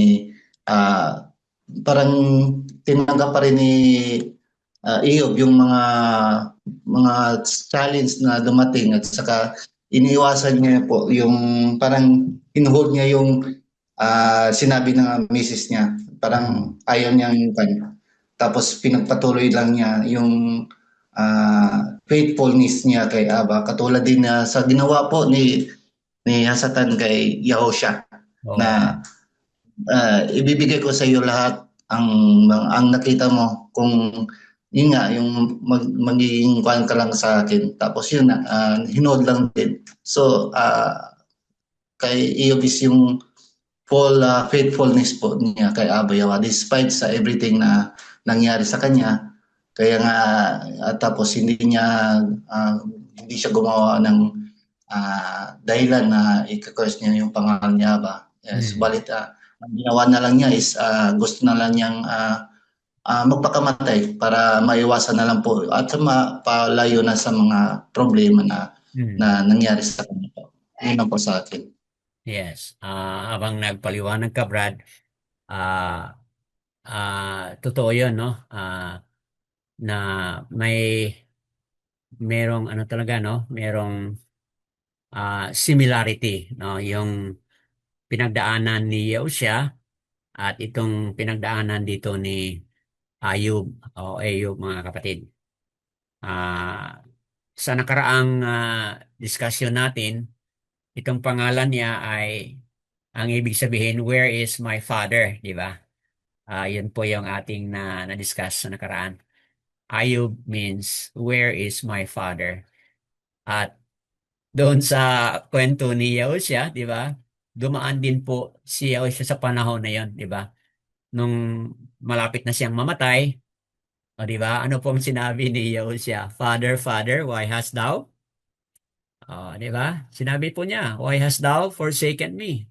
ah, parang tinanggap pa rin ni Eob yung mga challenge na dumating at saka iniwasan niya po yung parang hinuhold niya yung sinabi ng misis niya. Mm. Parang ayaw niya yung kanya. Tapos pinagpatuloy lang niya yung faithfulness niya kay Aba. Katulad din na sa ginawa po ni Hasatan kay Yahusha Oo. na ibibigay ko sa iyo lahat ang nakita mo kung yun nga yung magiging kwan ka lang sa akin tapos yun na hinold lang din so kay Iobis yung full faithfulness po niya kay Abayawa despite sa everything na nangyari sa kanya kaya nga tapos hindi siya gumawa ng dahilan na i-curse niya yung pangalan niya ba. Mm. Subalit ang ginawa na lang niya is gusto na lang niyang magpakamatay para maiwasan na lang po at mapalayo na sa mga problema Mm. na nangyari sa kanya po. Yun lang po sa akin. Yes. Habang nagpaliwanag ka, Brad, ah totoo 'yun, no? Na merong ano talaga, no? Merong similarity, no? Yung pinagdaanan ni Yosha at itong pinagdaanan dito ni Ayub o Ayub, mga kapatid. Ah, sa nakaraang discussion natin, itong pangalan niya ay ang ibig sabihin, where is my father, di ba? Yun po yung ating na-discuss sa nakaraan. Ayub means, where is my father? At doon sa kwento ni Yahusha, di ba? Dumaan din po si Yahusha sa panahon na yon, di ba? Nung malapit na siyang mamatay, o di ba? Ano pong sinabi ni Yahusha? Father, Father, why hast thou? O, di ba? Sinabi po niya, why hast thou forsaken me?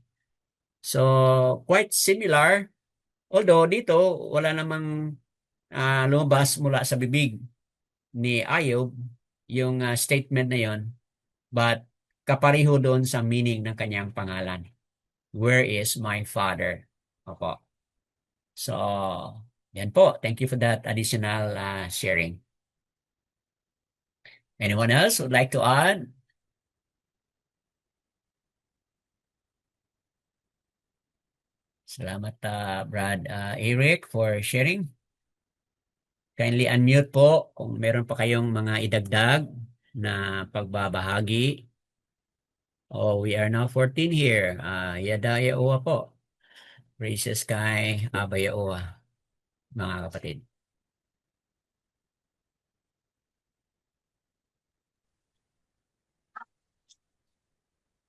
So, quite similar. Although dito, wala namang lumabas mula sa bibig ni Ayub yung statement na yon, but kapareho doon sa meaning ng kanyang pangalan. Where is my father? Opo. So, yan po. Thank you for that additional sharing. Anyone else would like to add? Salamat, Brad Eric, for sharing. Kindly unmute po kung meron pa kayong mga idagdag na pagbabahagi. Oh, we are now 14 here. Yada Yaowa po. Praises kay Aba Yaowa, mga kapatid.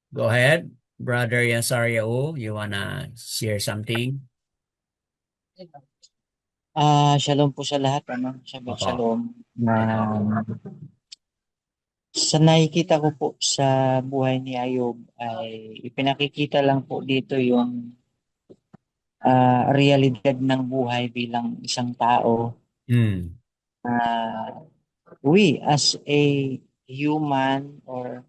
Go ahead, Brother Yasar Yao. You wanna share something? Shalom po sa lahat, ano? Shabbat Opo. shalom. Sa nakikita ko po sa buhay ni Ayub ay ipinakikita lang po dito yung realidad ng buhay bilang isang tao. Mm. We as a human or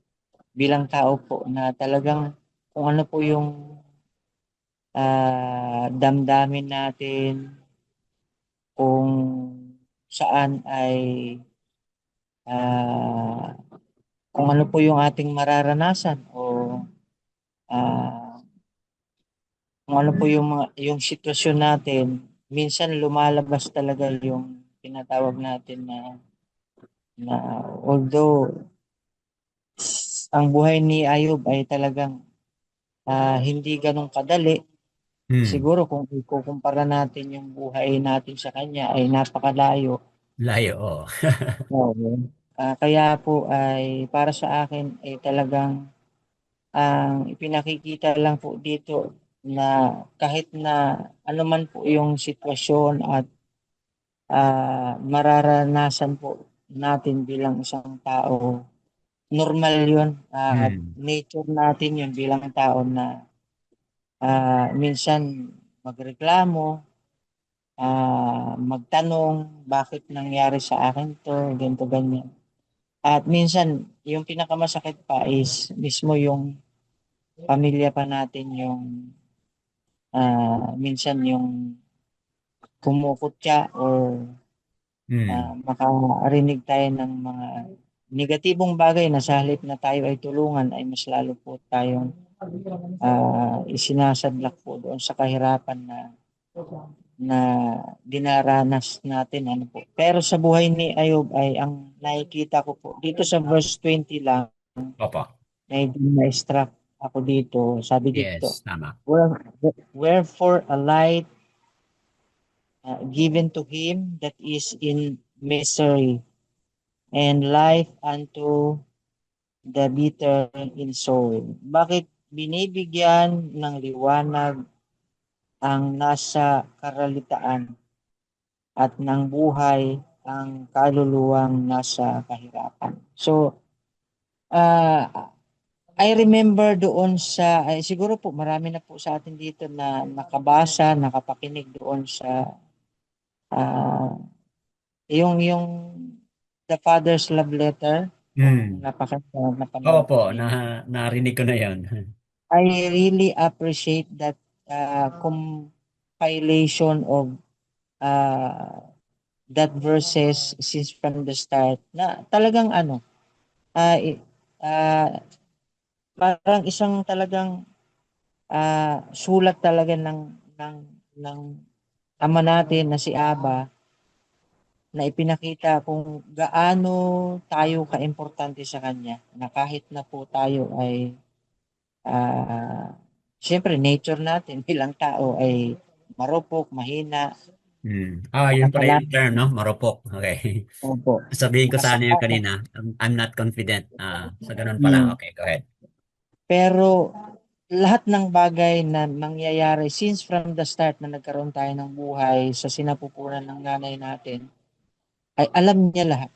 bilang tao po na talagang kung ano po yung damdamin natin, kung saan ay ah, kung ano po yung ating mararanasan o ah, kung ano po yung sitwasyon natin, minsan lumalabas talaga yung tinatawag natin na although ang buhay ni Ayub ay talagang hindi ganun kadali, Mm. siguro kung ikukumpara natin yung buhay natin sa kanya ay napakalayo. Layo, oh. Oo. Kaya po ay para sa akin ay talagang ang ipinakikita lang po dito na kahit na ano man po yung sitwasyon at mararanasan po natin bilang isang tao, normal yun. Mm. Nature natin yun bilang tao na minsan magreklamo, magtanong bakit nangyari sa akin to, ganito, ganyan. At minsan, yung pinakamasakit pa is mismo yung pamilya pa natin yung minsan yung kumukutya or Mm. makarinig tayo ng mga negatibong bagay na sa halip na tayo ay tulungan ay mas lalo po tayong isinasadlak po doon sa kahirapan na dinaranas natin, ano po. Pero sa buhay ni Ayub ay ang nakikita ko po dito sa verse 20 lang, Opo. medyo na-struck ako dito. Sabi dito, Yes, tama. wherefore a light given to him that is in misery, and life unto the bitter in soul. Bakit binibigyan ng liwanag ang nasa karalitaan at ng buhay ang kaluluwang nasa kahirapan? So, I remember doon siguro po marami na po sa atin dito na nakabasa, nakapakinig doon sa ah, yung The Father's Love Letter, kung Mm. napanood Opo, po ninyo. narinig ko na yon. I really appreciate that compilation of uh, that verses since from the start na talagang uh, i- uh, parang isang talagang sulat talaga ng ama natin na si Aba na ipinakita kung gaano tayo kaimportante sa kanya na kahit na po tayo ay ah, siyempre nature natin bilang tao ay marupok, mahina, Mm. Yun pala yung makasalan. term, no? Marupok. Okay. Opo. Sabihin ko sana yun Makasalan. kanina. I'm not confident. So ganun pala. Hmm. Okay, go ahead. Pero lahat ng bagay na nangyayari since from the start na nagkaroon tayo ng buhay sa sinapupunan ng nanay natin, ay alam niya lahat.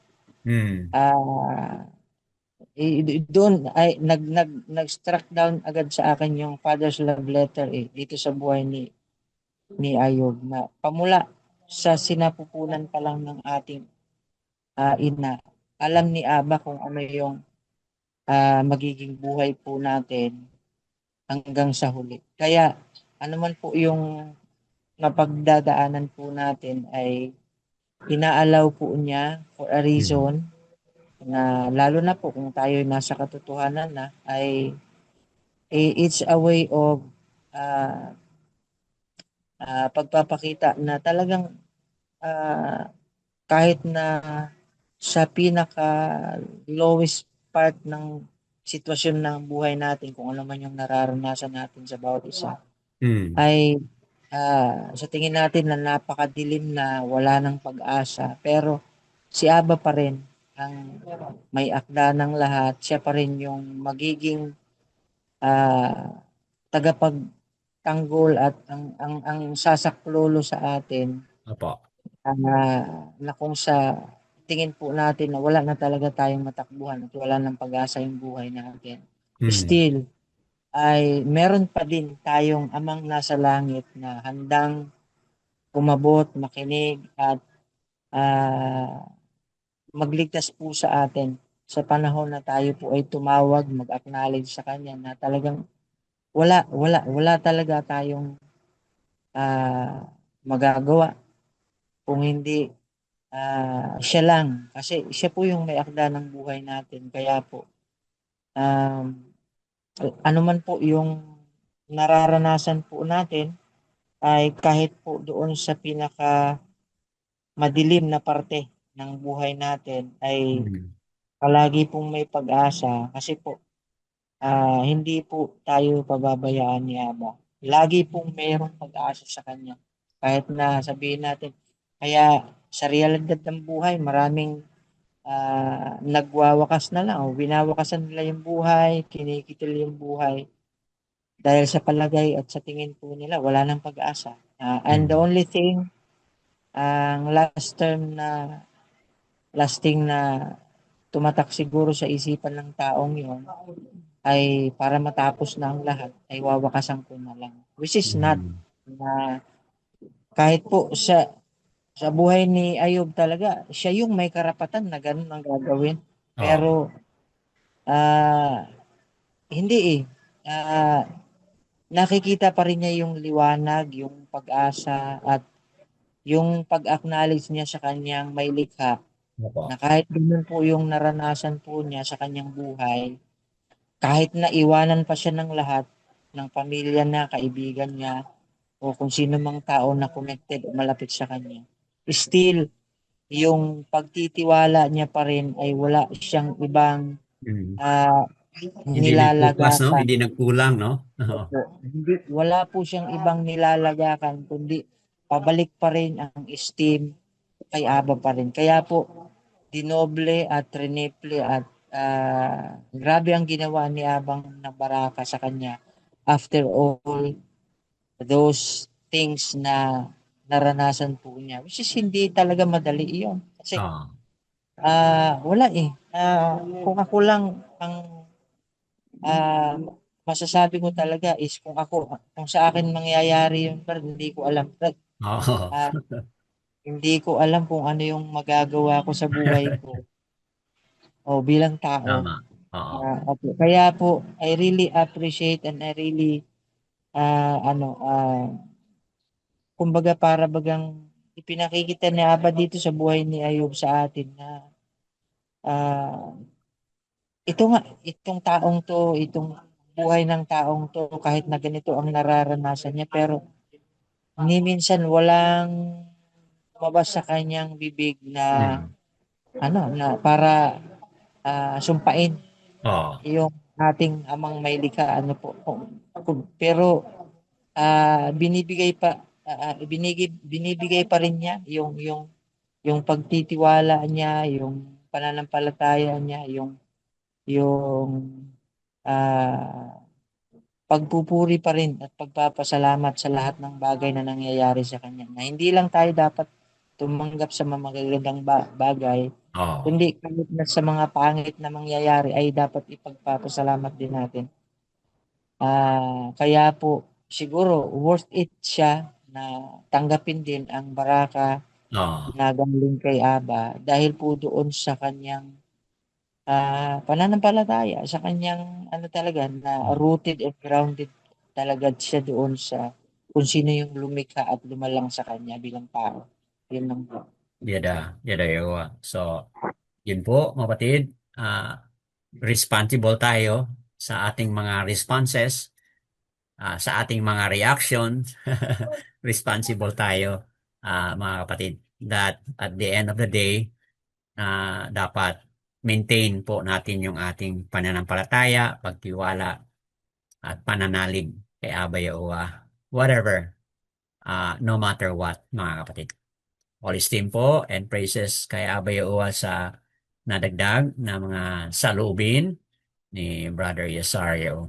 Mm. Ah, doon ay nag-struck down agad sa akin yung Father's Love Letter dito sa buhay ni Ayub na pamula sa sinapupunan pa lang ng ating ina. Alam ni Aba kung ano yung magiging buhay po natin hanggang sa huli. Kaya ano man po yung napagdadaanan po natin ay inaalaw po niya for a Mm. reason na lalo na po kung tayo nasa katotohanan na ay it's a way of uh, pagpapakita na talagang ah, kahit na sa pinaka lowest part ng sitwasyon ng buhay natin, kung ano man yung nararanasan natin sa bawat isa, Mm. ay sa tingin natin na napakadilim na wala ng pag-asa. Pero si Aba pa rin ang may akda ng lahat. Siya pa rin yung magiging ah, tagapagtanggol at ang sasaklolo sa atin Opo. na kung sa tingin po natin na wala na talaga tayong matakbuhan at wala ng pag-asa yung buhay natin. Mm. Still, ay meron pa din tayong amang nasa langit na handang umabot, makinig at ah, magligtas po sa atin sa panahon na tayo po ay tumawag, mag-acknowledge sa Kanya na talagang wala talaga tayong magagawa kung hindi siya lang. Kasi siya po yung may akda ng buhay natin. Kaya po, um, ano man po yung nararanasan po natin ay kahit po doon sa pinaka madilim na parte ng buhay natin ay Mm. palagi pong may pag-asa kasi po hindi po tayo pababayaan ni Aba. Lagi pong mayroong pag-asa sa kanya. Kahit na sabihin natin, kaya sa realidad ng buhay, maraming nagwawakas na lang o winawakasan nila yung buhay, kinikitil yung buhay dahil sa palagay at sa tingin po nila wala nang pag-asa. And the Mm. only thing, ang last term na lasting na tumatak siguro sa isipan ng taong yon ay para matapos na ang lahat ay wawakasan ko na lang. Which is not na kahit po sa buhay ni Ayub talaga, siya yung may karapatan na ganun ang gagawin. Pero hindi eh. Nakikita pa rin niya yung liwanag, yung pag-asa at yung pag-acknowledge niya sa kanyang may likha na kahit ganun po yung naranasan po niya sa kanyang buhay, kahit na iwanan pa siya ng lahat, ng pamilya na, kaibigan niya, o kung sino mang tao na connected o malapit sa kanya, still, yung pagtitiwala niya pa rin ay wala siyang ibang Hindi nagkupas, no? nilalagakan. Hindi nagkulang, no? Wala po siyang ibang nilalagakan, kundi pabalik pa rin ang esteem kay Aba pa rin. Kaya po, dinoble at triniple at grabe ang ginawa ni Abang na Baraka sa kanya after all those things na naranasan po niya. Which is hindi talaga madali iyon. Kasi wala eh. Kung ako lang ang masasabi ko talaga is kung sa akin mangyayari yun, Brad, hindi ko alam, Brad. Hindi ko alam kung ano yung magagawa ko sa buhay ko o bilang tao. Tama. Kaya po, I really appreciate and I really, kumbaga para bagang ipinakikita ni Aba dito sa buhay ni Ayub sa atin na itong taong to, itong buhay ng taong to, kahit na ganito ang nararanasan niya, pero ni minsan walang lumabas sa kanyang bibig na na para sumpain yung ating amang may likha pero binibigay pa rin niya yung pagtitiwala niya, yung pananampalataya niya, yung pagpupuri pa rin at pagpapasalamat sa lahat ng bagay na nangyayari sa kanya. Na hindi lang tayo dapat tumanggap sa mga magagandang bagay, kundi kahit na sa mga pangit na mangyayari ay dapat ipagpapasalamat din natin. Kaya po siguro worth it siya na tanggapin din ang baraka na galing kay Aba dahil po doon sa kanyang pananampalataya, sa kanyang talaga na rooted and grounded talaga siya doon sa kung sino yung lumikha at lumalang sa kanya bilang tao. Yun lang po. Yada yawa. So, yun po, mga kapatid. Responsible tayo sa ating mga responses, sa ating mga reactions. Responsible tayo, mga kapatid. That at the end of the day, dapat maintain po natin yung ating pananampalataya, pagtiwala, at pananalig kay Aba Yaowa. Whatever, no matter what, mga kapatid. All esteem po and praises kay Aba Yaowa sa nadagdag na mga salubin ni Brother Yesario.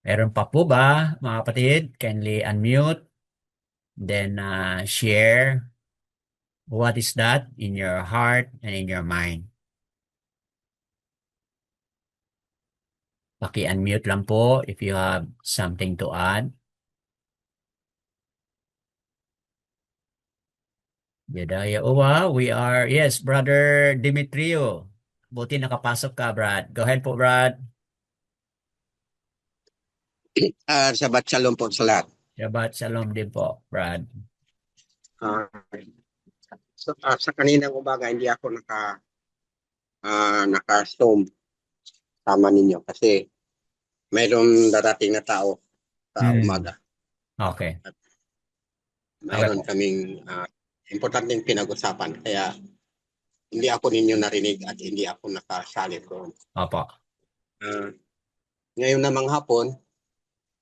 Meron pa po ba, mga kapatid? Kindly unmute, then share what is that in your heart and in your mind. Paki-unmute lang po if you have something to add. Yadaya Uwa, we are, yes, Brother Demetrio. Buti nakapasok ka, Brad. Go ahead po, Brad. Shabbat Shalom po sa lahat. Shabbat Shalom din po, Brad. Sa kaninang umaga, hindi ako naka-Zoom sama ninyo kasi mayroon darating na tao sa umaga. Okay. At mayroon kaming importanteng pinag-usapan kaya hindi ako ninyo narinig at hindi ako nakasali doon. Opo. Ngayon namang hapon,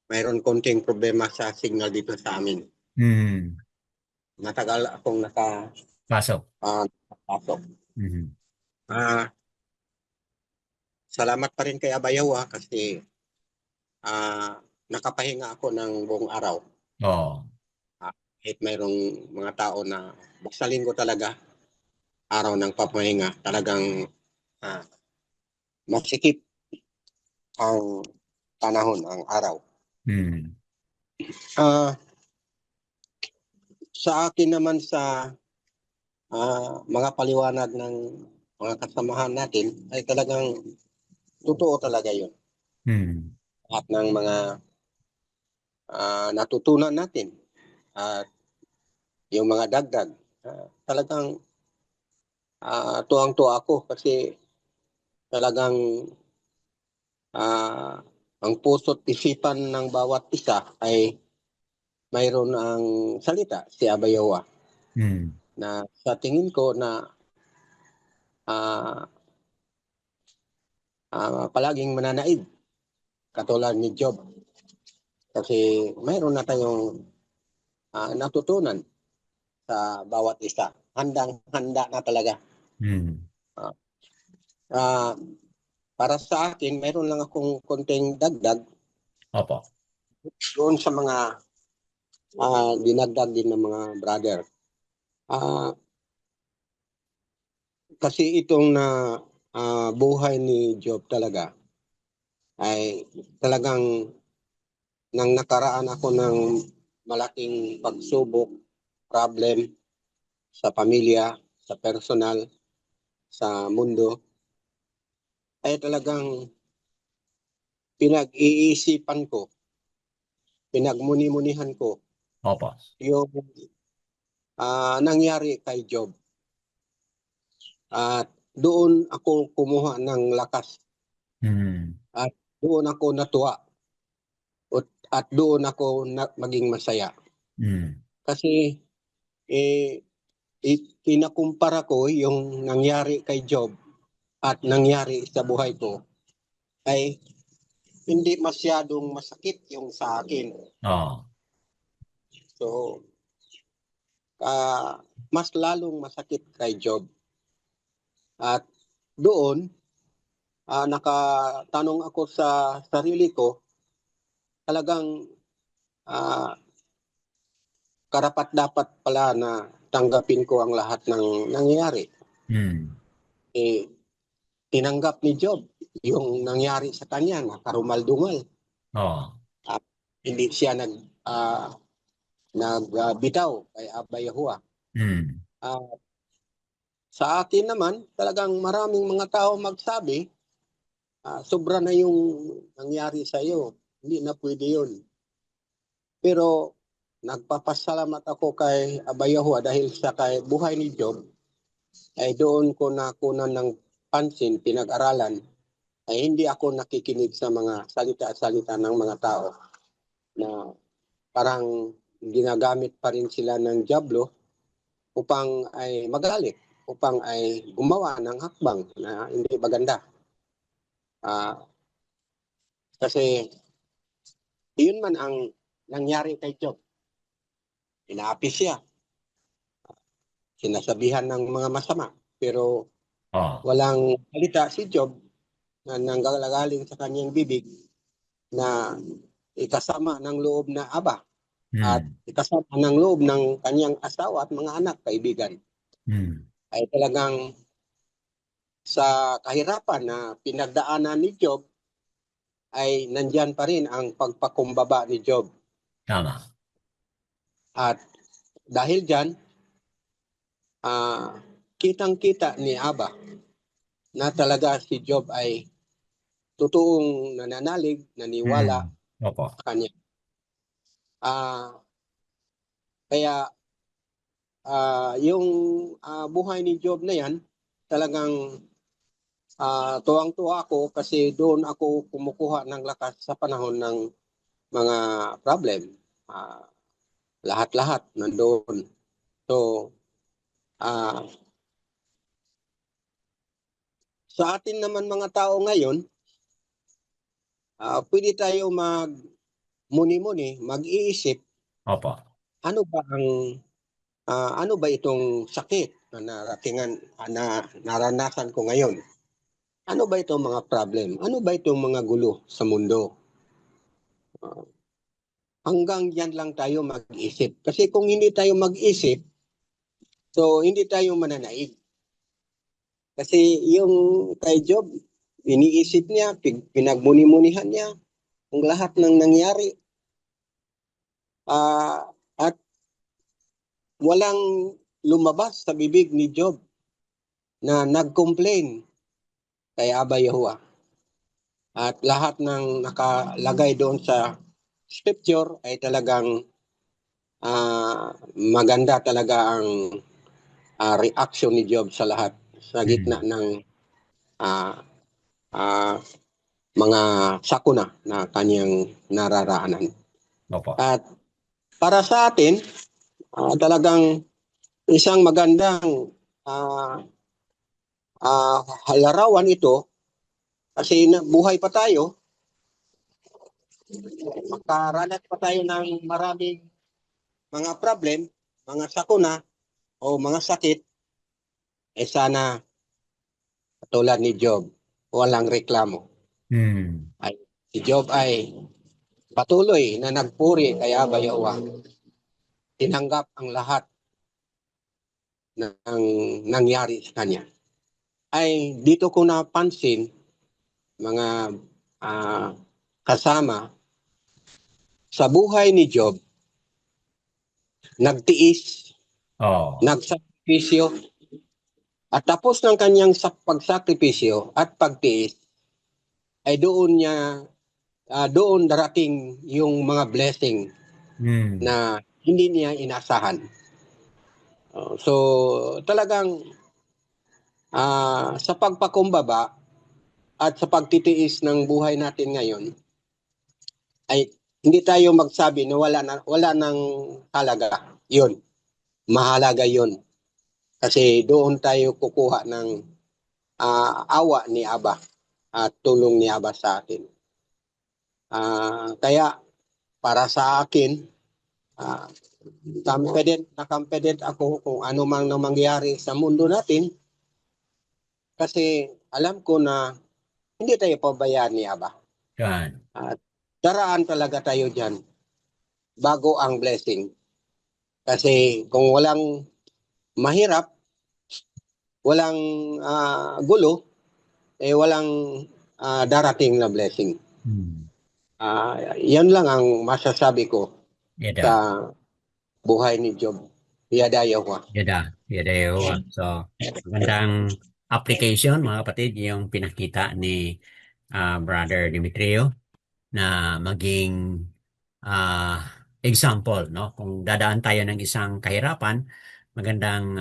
mayroon konting problema sa signal dito sa amin. Matagal akong Pasok. Salamat pa rin kay Aba Yaowa kasi nakapahinga ako ng buong araw. Kahit mayroong mga tao na basta linggo talaga, araw ng papahinga, talagang masikip ang panahon, ang araw. Ah, sa akin naman sa mga paliwanag ng mga kasamahan natin ay talagang totoo talaga yun. At ng mga natutunan natin at yung mga dagdag, talagang tuwang-tuwa ako kasi talagang ang puso't isipan ng bawat isa ay mayroon ang salita, si Abayawa, na sa tingin ko na palaging mananaig katulad ni Job. Kasi mayroon na tayong natutunan sa bawat isa. Handang-handa na talaga. Para sa akin, mayroon lang akong konting dagdag. Opo. Doon sa mga dinagdag din ng mga brother. Kasi itong na buhay ni Job talaga ay talagang nang nakaraan ako ng malaking pagsubok, problem sa pamilya, sa personal, sa mundo, ay talagang pinag-iisipan ko, pinagmuni-munihan ko Opo. yung nangyari kay Job. At doon ako kumuha ng lakas. At doon ako natuwa. At doon ako maging masaya. Kasi kinakumpara ko yung nangyari kay Job at nangyari sa buhay ko ay hindi masyadong masakit yung sa akin. So, mas lalong masakit kay Job. At doon, nakatanong ako sa sarili ko, talagang karapat-dapat pala na tanggapin ko ang lahat ng nangyayari. Tinanggap ni Job yung nangyari sa kanya na karumal-dumal. Hindi siya nagbitaw kay Abba Yahuwah. Sa atin naman, talagang maraming mga tao magsabi, sobra na yung nangyari sa iyo. Hindi na pwede yun. Pero nagpapasalamat ako kay Abba Yahuwah dahil sa kay buhay ni Job ay doon ko nakunan ng pansin, pinag-aralan, ay hindi ako nakikinig sa mga salita-salita ng mga tao na parang ginagamit pa rin sila ng dyablo upang ay magalit, upang ay gumawa ng hakbang na hindi maganda. Kasi yun man ang nangyari kay Job. Inaapi siya. Sinasabihan ng mga masama. Pero walang salita si Job na nanggagaling sa kanyang bibig na ikasama ng loob na Aba at ikasama ng loob ng kanyang asawa at mga anak, kaibigan. Ay talagang sa kahirapan na pinagdaanan ni Job ay nandyan pa rin ang pagpakumbaba ni Job. Tama. At dahil dyan, kitang-kita ni Aba na talaga si Job ay totoong nananalig, naniwala sa kanya. Kaya yung buhay ni Job na yan, talagang tuwang-tuwa ako kasi doon ako kumukuha ng lakas sa panahon ng mga problem. Lahat-lahat nandoon. So, sa atin naman mga tao ngayon, pwede tayo muni-muni, mag-iisip. Opo. Ano ba itong sakit na naranasan ko ngayon? Ano ba itong mga problem? Ano ba itong mga gulo sa mundo? Hanggang yan lang tayo mag-isip. Kasi kung hindi tayo mag-isip, so hindi tayo mananaig. Kasi yung kay Job, iniisip niya, pinagmuni-munihan niya ang lahat ng nangyari. At walang lumabas sa bibig ni Job na nag-complain kay Abba Yahuwah. At lahat ng nakalagay doon sa scripture ay talagang maganda talaga ang reaction ni Job sa lahat sa gitna ng mga sakuna na kanyang nararaanan. Opo. At para sa atin, talagang isang magandang larawan ito kasi buhay pa tayo, makaranas pa tayo ng maraming mga problem, mga sakuna o mga sakit, sana katulad ni Job, walang reklamo. Si Job ay patuloy na nagpuri kay Abba Yahuwah. Tinanggap ang lahat ng nangyari sa kanya. Ay dito ko napansin mga kasama sa buhay ni Job, nagtiis, nagsakripisyo, at tapos ng kanyang pagsakripisyo at pagtiis, ay doon darating yung mga blessing na hindi niya inasahan. So talagang sa pagpakumbaba at sa pagtitiis ng buhay natin ngayon, ay hindi tayo magsabi na wala nang halaga. Yun, mahalaga yun. Kasi doon tayo kukuha ng awa ni Abba at tulong ni Abba sa atin. Kaya para sa akin, confident ako kung ano mang mangyari sa mundo natin, kasi alam ko na hindi tayo pabayaan ni Abba. At daraan talaga tayo dyan bago ang blessing. Kasi kung walang mahirap, walang gulo, walang darating na blessing. Yan lang ang masasabi ko sa buhay ni Job. Yada Yahuwah. Yada Yahuwah. So, magandang application, mga kapatid, yung pinakita ni Brother Demetrio na maging example, no? Kung dadaan tayo ng isang kahirapan, magandang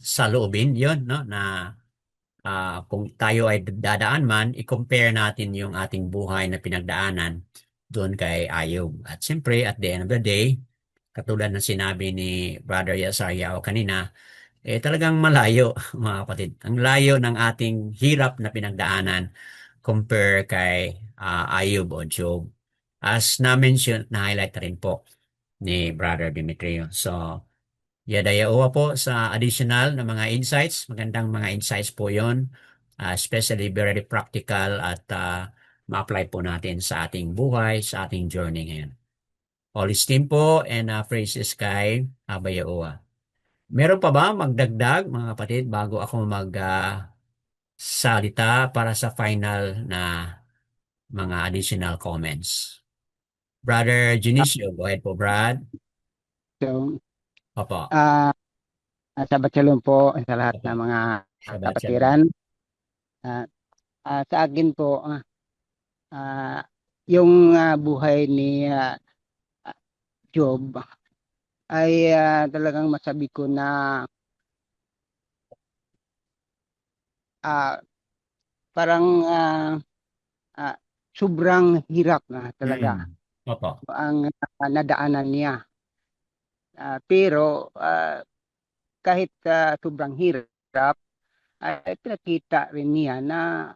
saloobin yon, no? Na kung tayo ay dadaan man, i-compare natin yung ating buhay na pinagdaanan doon kay Ayub. At siyempre, at the end of the day, katulad ng sinabi ni Brother Yasariao kanina, talagang malayo, mga kapatid. Ang layo ng ating hirap na pinagdaanan compare kay Ayub o Job. As na-mention, na-highlight rin po ni Brother Demetrio. So, yadayawa po sa additional na mga insights. Magandang mga insights po yon, especially very practical at ma-apply po natin sa ating buhay, sa ating journey ngayon. All esteem po and praises kay Abba Yahuwah. Meron pa ba magdagdag, mga kapatid, bago ako salita para sa final na mga additional comments? Brother Junicio, go ahead po, Brad. So, Opo. Sabat shalom po sa lahat ng mga kapatiran. Sa akin po, yung buhay ni Job ay talagang masabi ko na parang sobrang hirap na talaga ang nadaanan niya. Pero kahit sobrang hirap, ay pinakita rin niya na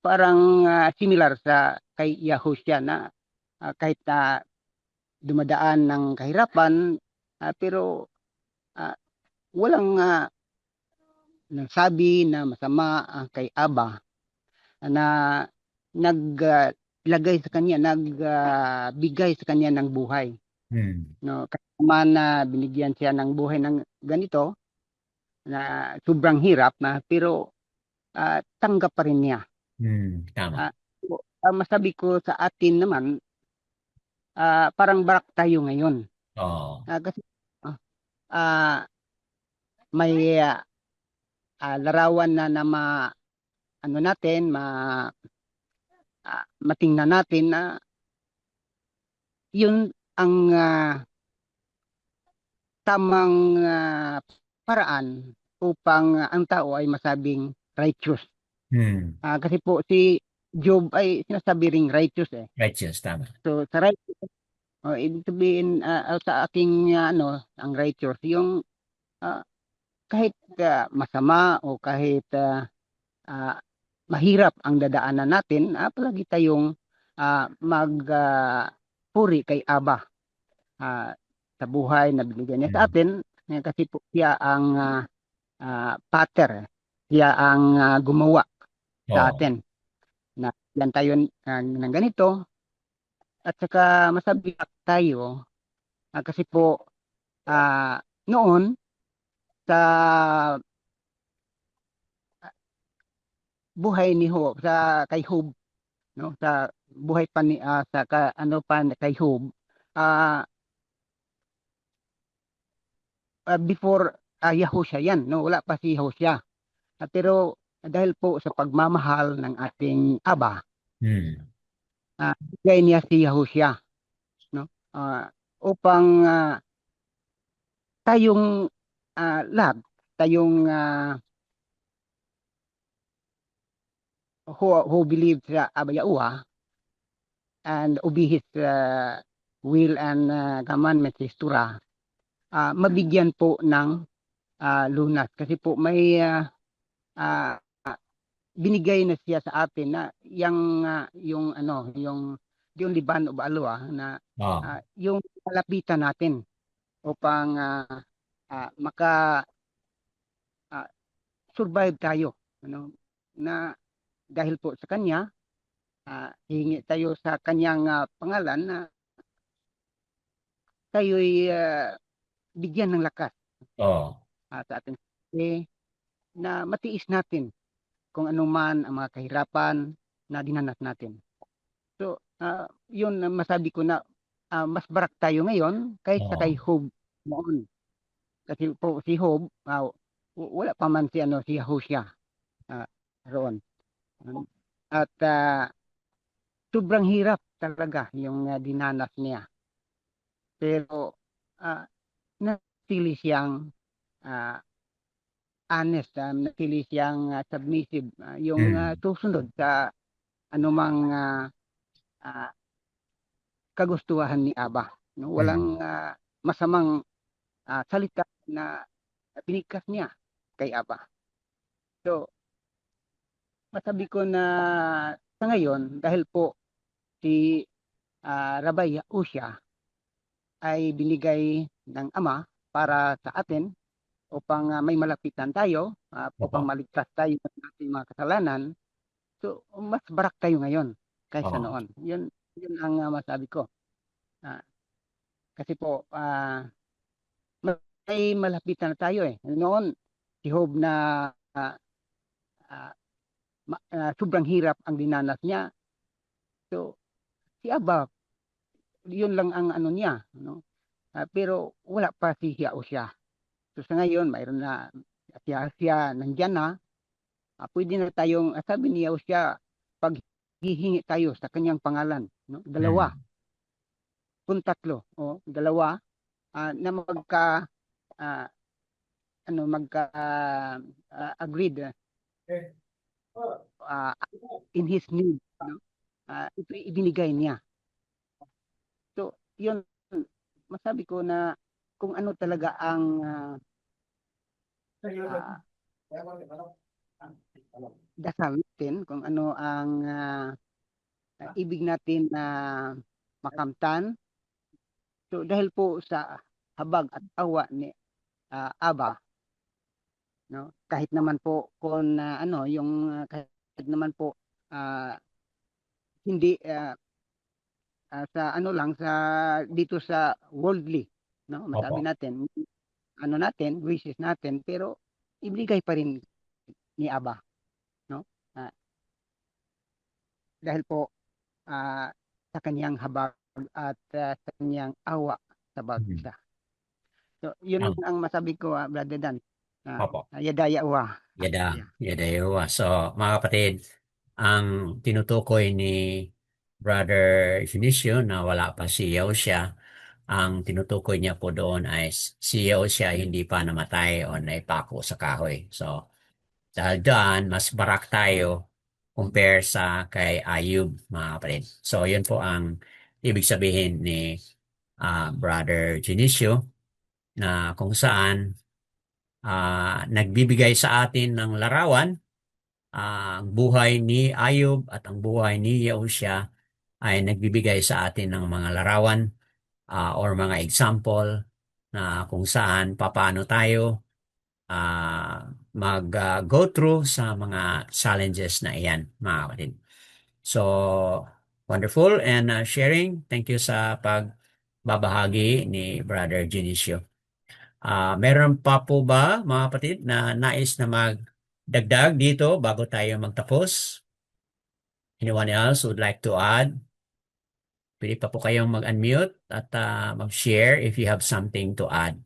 parang similar sa kay Yahushua na kahit dumadaan ng kahirapan, pero walang nagsabi na masama kay Abba na nagbigay sa kanya ng buhay. No, kasi man binigyan siya ng buhay ng ganito, na sobrang hirap na pero tanggap pa rin niya. Tama. Masabi ko sa atin naman, parang barak tayo ngayon. Oo. Kasi may larawan na ano natin, matingnan natin na yun ang tamang paraan upang ang tao ay masabing righteous. Kasi po si Job ay sinasabi ring righteous eh. Righteous, tama. So sa righteous, ibig sabihin sa aking ang righteous, yung kahit masama o kahit mahirap ang dadaanan natin, palagi tayong magpuri kay Aba sa buhay na binigyan niya sa atin. Kasi po siya ang pater, siya ang gumawa sa atin na yan tayo ng ganito. At saka masabi tayo kasi po noon sa buhay ni Job, sa kay Job, no, sa buhay pa ni kay Job, before Yahushua yan, no, wala pa si Yahushua. Pero dahil po sa pagmamahal ng ating Aba, bigay niya si Yahushua, no, upang tayong lahat, tayong who believes sa Aba Yahuwah and obey his will and commandments, his Torah, mabigyan po ng lunas. Kasi po may binigay na siya sa atin na yung liban o balwa na yung malapitan natin upang maka survive tayo, ano, na dahil po sa kanya hihingi tayo sa kanyang pangalan na tayo'y bigyan ng lakas sa ating na matiis natin kung anuman ang mga kahirapan na dinanas natin. So, yun masabi ko na mas barak tayo ngayon kaysa kay Job noon. Kasi po si Job, wala pa man si Yahushua roon. At sobrang hirap talaga yung dinanas niya. Pero natili siyang honest, natili siyang submissive, yung susunod sa anumang kagustuhan ni Aba. No? Walang masamang salita na binigkas niya kay Aba. So, masabi ko na sa ngayon, dahil po si Rabbi Yahushua ay binigay ng Ama para sa atin upang may malapitan tayo, upang maligtas tayo ng ating mga kasalanan. So, mas barak tayo ngayon kaysa noon. Yun ang masabi ko. Kasi po, may malapitan na tayo eh. Noon, si Job na sobrang hirap ang dinanas niya. So, si Aba, yun lang ang niya. No? Pero wala pa si Yahushua. So sa ngayon, mayroon na siya nandyan na. Pwede na tayong, sabi ni Yahushua, pag hihingi tayo sa kanyang pangalan, no? Dalawa, kung tatlo, dalawa, na agreed in his need, no? Ibinigay niya. So, yun, masabi ko na kung ano talaga ang dasal natin, kung ano ang ibig natin na makamtan. So, dahil po sa habag at awa ni Aba, no? Kahit naman po kung kahit naman po hindi sa lang sa dito sa worldly, no, masabi natin wishes natin, pero ibigay pa rin ni Aba, no? Dahil po sa kanyang habag at sa kanyang awa sa bawat isa. So, yun ang masabi ko, Brother Dan. Opo. Yadaya uwa. Yada yawa. So, mga kapatid, ang tinutukoy ni Brother Vinicio na wala pa si Yaosha, ang tinutukoy niya po doon ay si Yaosha hindi pa namatay o naipako sa kahoy. So, dahil dyan, mas barak tayo compare sa kay Ayub, mga kapatid. So, yun po ang ibig sabihin ni Brother Vinicio na kung saan nagbibigay sa atin ng larawan ang buhay ni Ayub at ang buhay ni Yaosha ay nagbibigay sa atin ng mga larawan or mga example na kung saan papaano tayo mag-go through sa mga challenges na iyan, mga kapatid. So, wonderful and sharing. Thank you sa pagbabahagi ni Brother Junicio. Meron pa po ba, mga kapatid, na nais na magdagdag dito bago tayo magtapos? Anyone else would like to add? Pwede pa po kayong mag-unmute at mag-share if you have something to add.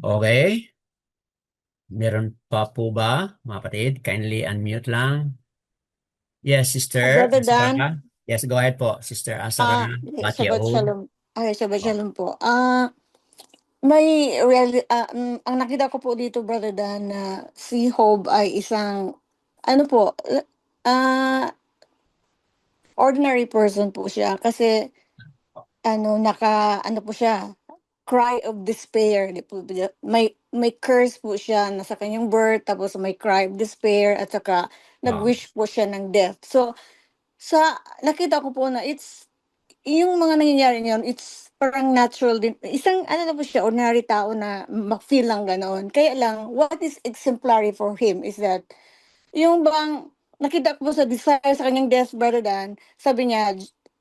Okay? Meron pa po ba, mga kapatid? Kindly unmute lang. Yes, Sister Brother Dan, Asara. Yes, go ahead po, Sister Asara. Shabbat Shalom. Ay, Shabbat Shalom po. May ang nakita ko po dito, Brother Dan, na si Job ay isang, ano po, ordinary person po siya. Kasi, ano po siya, cry of despair. Di po, may curse po siya na sa kanyang birth, tapos may cry of despair, at saka nag-wish po siya ng death. So, nakita ko po na yung mga nangyayari ngayon, it's parang natural din. Isang, na po siya, ordinary tao na mag-feel lang ganoon. Kaya lang, what is exemplary for him is that, yung bang, nakita ko po sa desire sa kanyang death, Brother Dan, sabi niya,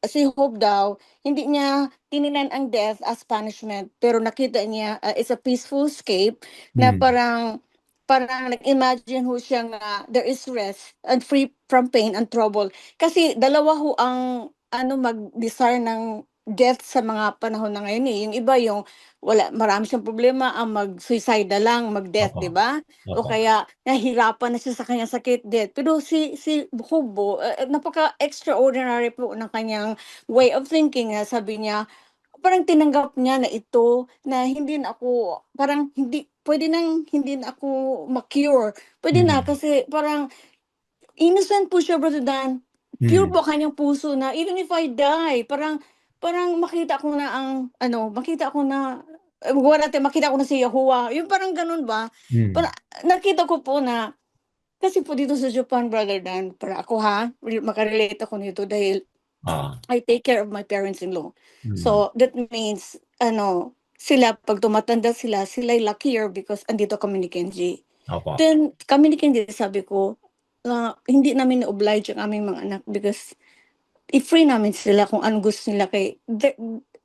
si Hope daw, hindi niya tininan ang death as punishment, pero nakita niya it's a peaceful escape na parang nag-imagine ho siya nga there is rest and free from pain and trouble. Kasi dalawa ho ang mag-desire ng death sa mga panahon na ngayon eh. Yung iba yung marami siyang problema ang mag-suicide na lang, mag-death, di ba? O kaya nahihirapan na siya sa kanyang sakit, death. Pero si Hubo, napaka-extraordinary po ng kanyang way of thinking. Sabi niya, parang tinanggap niya na ito, na hindi na ako, parang pwede nang hindi na ako ma-cure. Pwede na, kasi parang innocent po siya, Brother Dan. Pure po kanyang puso na, even if I die, parang makita ko na makita ko na si Yahuwah. Yung parang ganun ba? Parang, nakita ko po na, kasi po dito sa Japan, Brother Dan, para ako makarelate ako nito dahil I take care of my parents-in-law. So, that means, sila, pag tumatanda sila'y luckier because andito kami ni Kenji. Then, kami ni Kenji, sabi ko, hindi namin na-oblige ang aming mga anak because i-free namin sila kung ano gusto nila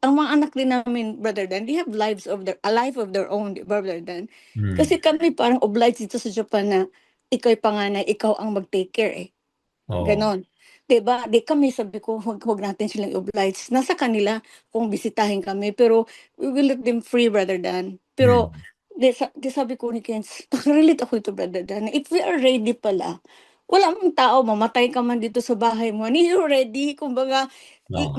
ang mga anak din namin, Brother Dan, they have a life of their own, Brother Dan. Kasi kami parang obliged dito sa Japan na ikaw'y panganay, ikaw ang mag-take care eh. Ganon. Diba? Kami sabi ko, huwag natin silang oblige. Nasa kanila kung bisitahin kami, pero we will let them free, Brother Dan. Pero, sabi ko ni Kens, relate ako ito, Brother Dan, if we are ready pala, wala mong tao, mamatay ka man dito sa bahay mo, and you're ready, kumbaga,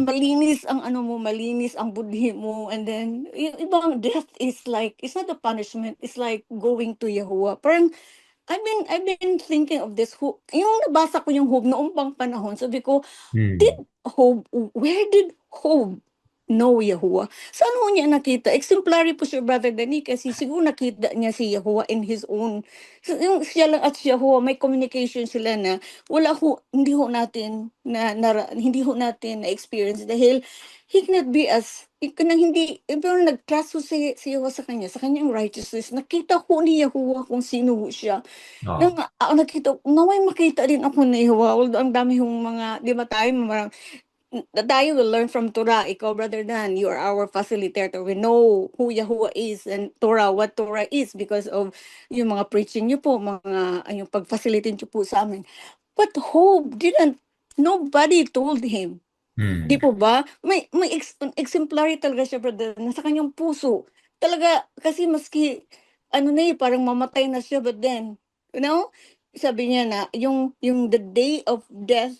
malinis ang malinis ang budhi mo, and then, yung ibang death is like, it's not a punishment, it's like going to Yahuwah. Parang, I've been thinking of this Job. Yung nabasa ko yung Job noong pang panahon, sabi ko, where did Job know Yahuwah? Saan ho niya nakita? Exemplary po siya, Brother Danny, kasi siguro nakita niya si Yahuwah in his own. Yung siya lang at si Yahuwah, may communication sila na hindi ho natin na-experience dahil he cannot be as pero nag-trust ho si Yahuwah sa kanyang righteousness. Nakita ko ni Yahuwah kung sino ho siya. Naway makita din ako ni Yahuwah. Although ang dami hong mga, di ba tayo, tayo will learn from Torah. Ikaw, Brother Dan, you are our facilitator. We know who Yahuwah is and Torah, what Torah is because of yung mga preaching niyo po, yung pag-facilitate niyo po sa amin. But Hope didn't, nobody told him. Di po ba? May exemplary talaga siya, Brother, nasa kanyang puso. Talaga, kasi maski, parang mamatay na siya, but then, sabi niya na, yung the day of death,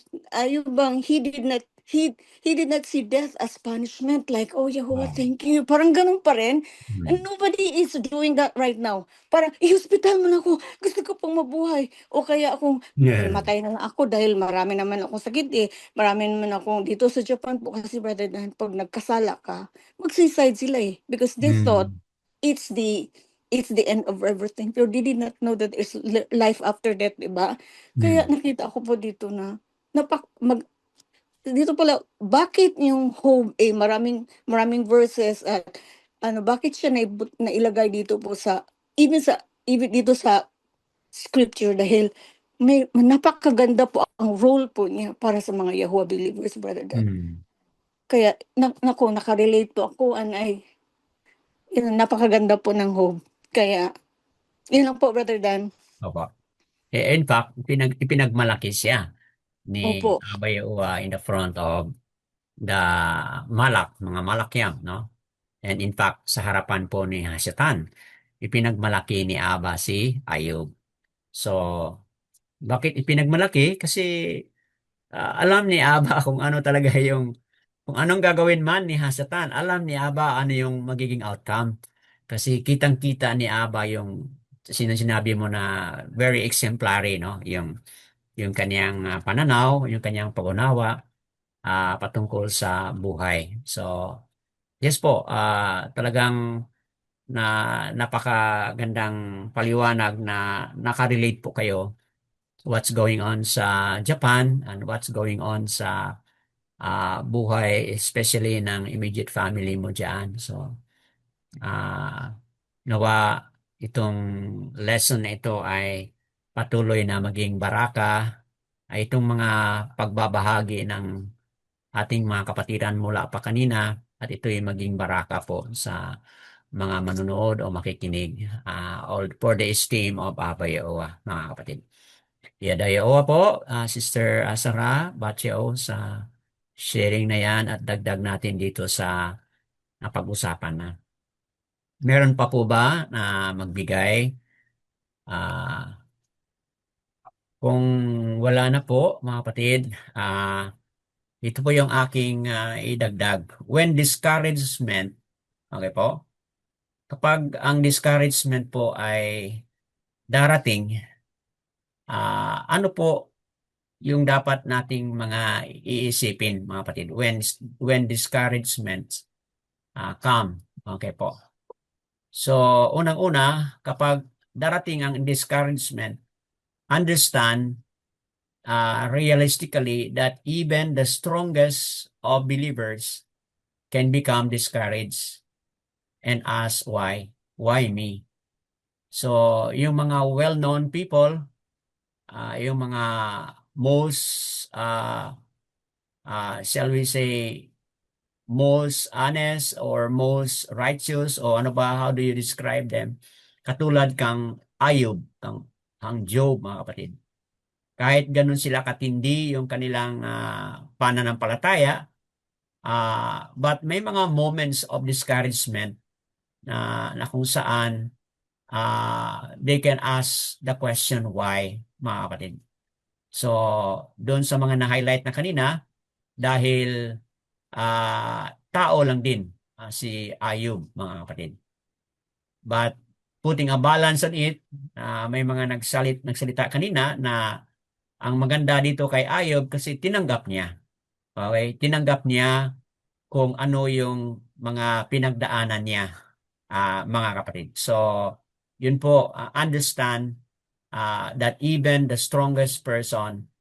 he did not see death as punishment, like, oh, Yahuwah, thank you. Parang ganun pa rin. And nobody is doing that right now. Parang, i-hospital mo na ako. Gusto ko pang mabuhay. O kaya akong, matay na ako dahil marami naman akong sakit eh. Marami naman akong dito sa Japan po kasi, Brother Dan, pag nagkasala ka, mag-suicide sila eh. Because they thought it's the end of everything. Pero they did not know that there's life after death, diba? Kaya nakita ko po dito na dito pala, bakit yung Hope maraming verses at bakit siya nailagay dito po even dito sa scripture dahil may napakaganda po ang role po niya para sa mga Yahuwah believers, Brother Dan. Kaya nakarelate po ako napakaganda po ng Hope. Kaya yun lang po, Brother Dan. Opo. In fact, ipinagmalaki siya ni Opo. Abba Yahuwah in the front of the mga malakyam, no? And in fact, sa harapan po ni Satan, ipinagmalaki ni Abba si Ayub. So, bakit ipinagmalaki? Kasi alam ni Abba kung ano talaga kung anong gagawin man ni Satan, alam ni Abba ano yung magiging outcome. Kasi kitang-kita ni Abba yung sinabi mo na very exemplary, no? Yung kanyang pananaw, yung kanyang pag-unawa patungkol sa buhay. So, yes po, talagang napakagandang paliwanag na nakarelate po kayo what's going on sa Japan and what's going on sa buhay, especially ng immediate family mo dyan. So, nawa itong lesson na ito ay patuloy na maging baraka ay itong mga pagbabahagi ng ating mga kapatiran mula pa kanina at ito'y maging baraka po sa mga manunood o makikinig all for the esteem of Abba Yahuwah, mga kapatid. Yada Yahuwah po, Sister Sarah Bacheo sa sharing na yan at dagdag natin dito sa napag-usapan na. Meron pa po ba na magbigay? Kung wala na po, mga kapatid, ito po yung aking idagdag. When discouragement, okay po? Kapag ang discouragement po ay darating, ano po yung dapat nating mga iisipin, mga kapatid, when discouragement come, okay po? So, unang-una, kapag darating ang discouragement, understand realistically that even the strongest of believers can become discouraged and ask why? Why me? So, yung mga well-known people, yung mga most, shall we say, most honest or most righteous o ano ba, how do you describe them? Katulad kang Ayub, kang Job, mga kapatid. Kahit ganun sila katindi yung kanilang pananampalataya, but may mga moments of discouragement na kung saan they can ask the question why, mga kapatid. So, doon sa mga na-highlight na kanina, dahil tao lang din si Ayub, mga kapatid. But putting a balance on it, may mga nagsalita kanina na ang maganda dito kay Ayub kasi tinanggap niya. Okay? Tinanggap niya kung ano yung mga pinagdaanan niya, mga kapatid. So, yun po, understand that even the strongest person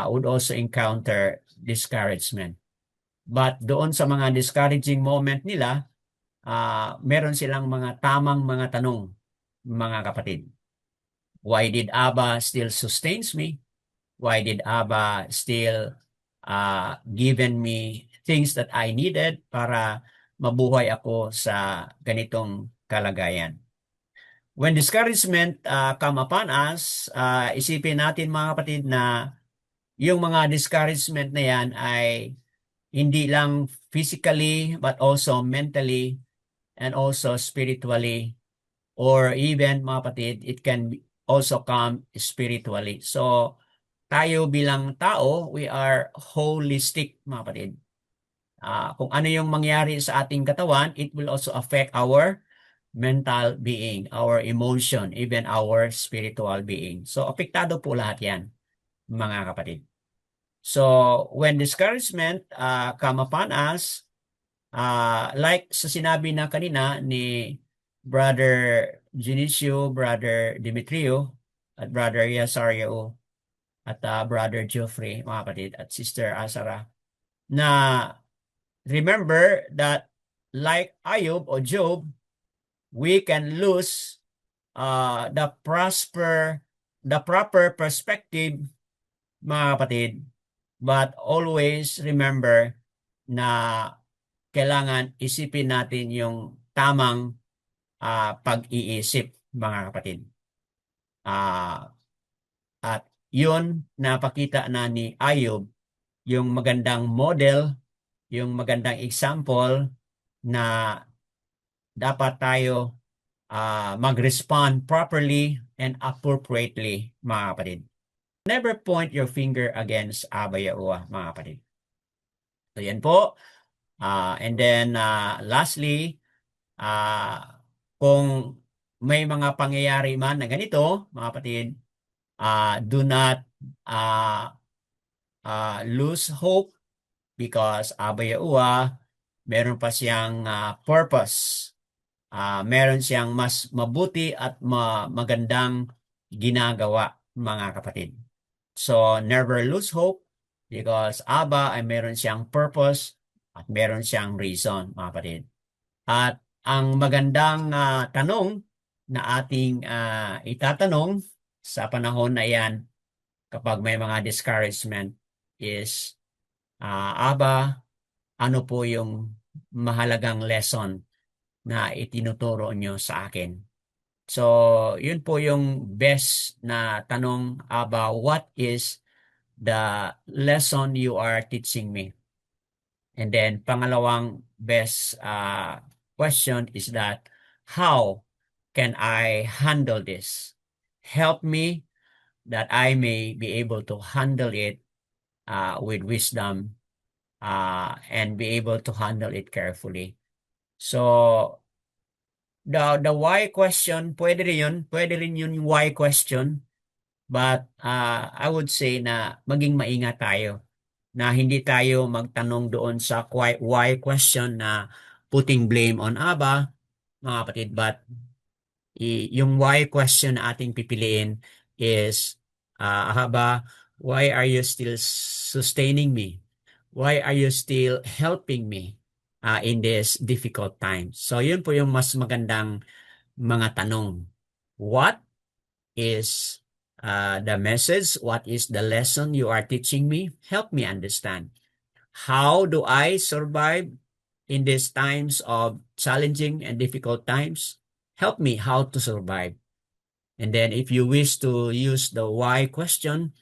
would also encounter discouragement. But doon sa mga discouraging moment nila, meron silang mga tamang mga tanong, mga kapatid. Why did Abba still sustains me? Why did Abba still given me things that I needed para mabuhay ako sa ganitong kalagayan. When discouragement come upon us, isipin natin mga kapatid na yung mga discouragement na yan ay hindi lang physically but also mentally and also spiritually, or even mga kapatid, it can also come spiritually. So tayo bilang tao, we are holistic mga kapatid. Kung ano yung mangyari sa ating katawan, it will also affect our mental being, our emotion, even our spiritual being. So apektado po lahat yan mga kapatid. So when discouragement come upon us, like sa sinabi na kanina ni Brother Junicio, Brother Demetrio, at Brother Yasario, at Brother Geoffrey, mga kapatid, at Sister Azara, na remember that like Ayub o Job, we can lose the proper perspective, mga kapatid, but always remember na kailangan isipin natin yung tamang pag-iisip, mga kapatid. At yun, napakita na ni Ayub yung magandang model, yung magandang example na dapat tayo mag-respond properly and appropriately, mga kapatid. Never point your finger against Abba Yahuwah, mga kapatid. So yan po. And then lastly, kung may mga pangyayari man na ganito, mga kapatid, do not lose hope, because Abba Yahuwah, meron pa siyang purpose. Meron siyang mas mabuti at magandang ginagawa, mga kapatid. So never lose hope, because Abba ay meron siyang purpose at meron siyang reason, mga kapatid. At ang magandang tanong na ating itatanong sa panahon na yan, kapag may mga discouragement, is Abba, ano po yung mahalagang lesson na itinuturo nyo sa akin? So, yun po yung best na tanong, Abba, what is the lesson you are teaching me? And then, pangalawang best question is that, how can I handle this? Help me that I may be able to handle it with wisdom and be able to handle it carefully. So, the why question, pwede rin yun yung why question, but I would say na maging maingat tayo, na hindi tayo magtanong doon sa why question na putting blame on Abba, mga kapatid, but yung why question na ating pipiliin is, Abba, why are you still sustaining me? Why are you still helping me in this difficult time? So yun po yung mas magandang mga tanong. What is the message? What is the lesson you are teaching me? Help me understand. How do I survive in these times of challenging and difficult times? Help me how to survive. And then if you wish to use the why question,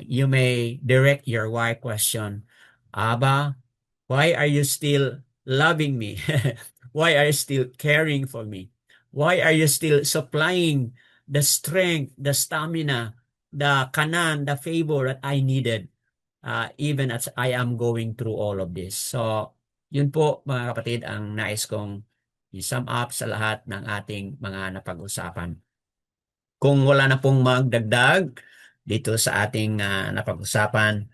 you may direct your why question. Abba, why are you still loving me? Why are you still caring for me? Why are you still supplying the strength, the stamina, the kanan, the favor that I needed, even as I am going through all of this? So, yun po mga kapatid ang nais kong i-sum up sa lahat ng ating mga napag-usapan. Kung wala na pong magdagdag dito sa ating napag-usapan,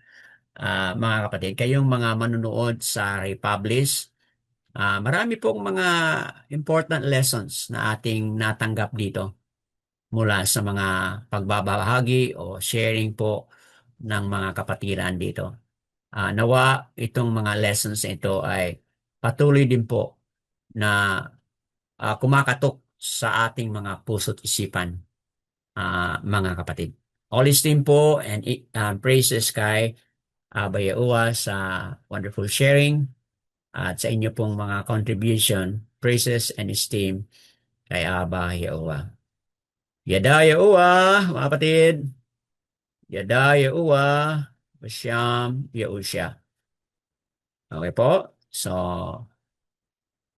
mga kapatid, kayong mga manunood sa Republish, marami pong mga important lessons na ating natanggap dito mula sa mga pagbabahagi o sharing po ng mga kapatiran dito. Nawa itong mga lessons ito ay patuloy din po na kumakatok sa ating mga puso't isipan, mga kapatid. All esteem po and praises kay Aba Yahuwah sa wonderful sharing at sa inyo pong mga contribution, praises and esteem kay Aba Yahuwah. Yada Yahuwah, mga kapatid. Yada Yahuwah, Basham Yahusha. Okay po? So,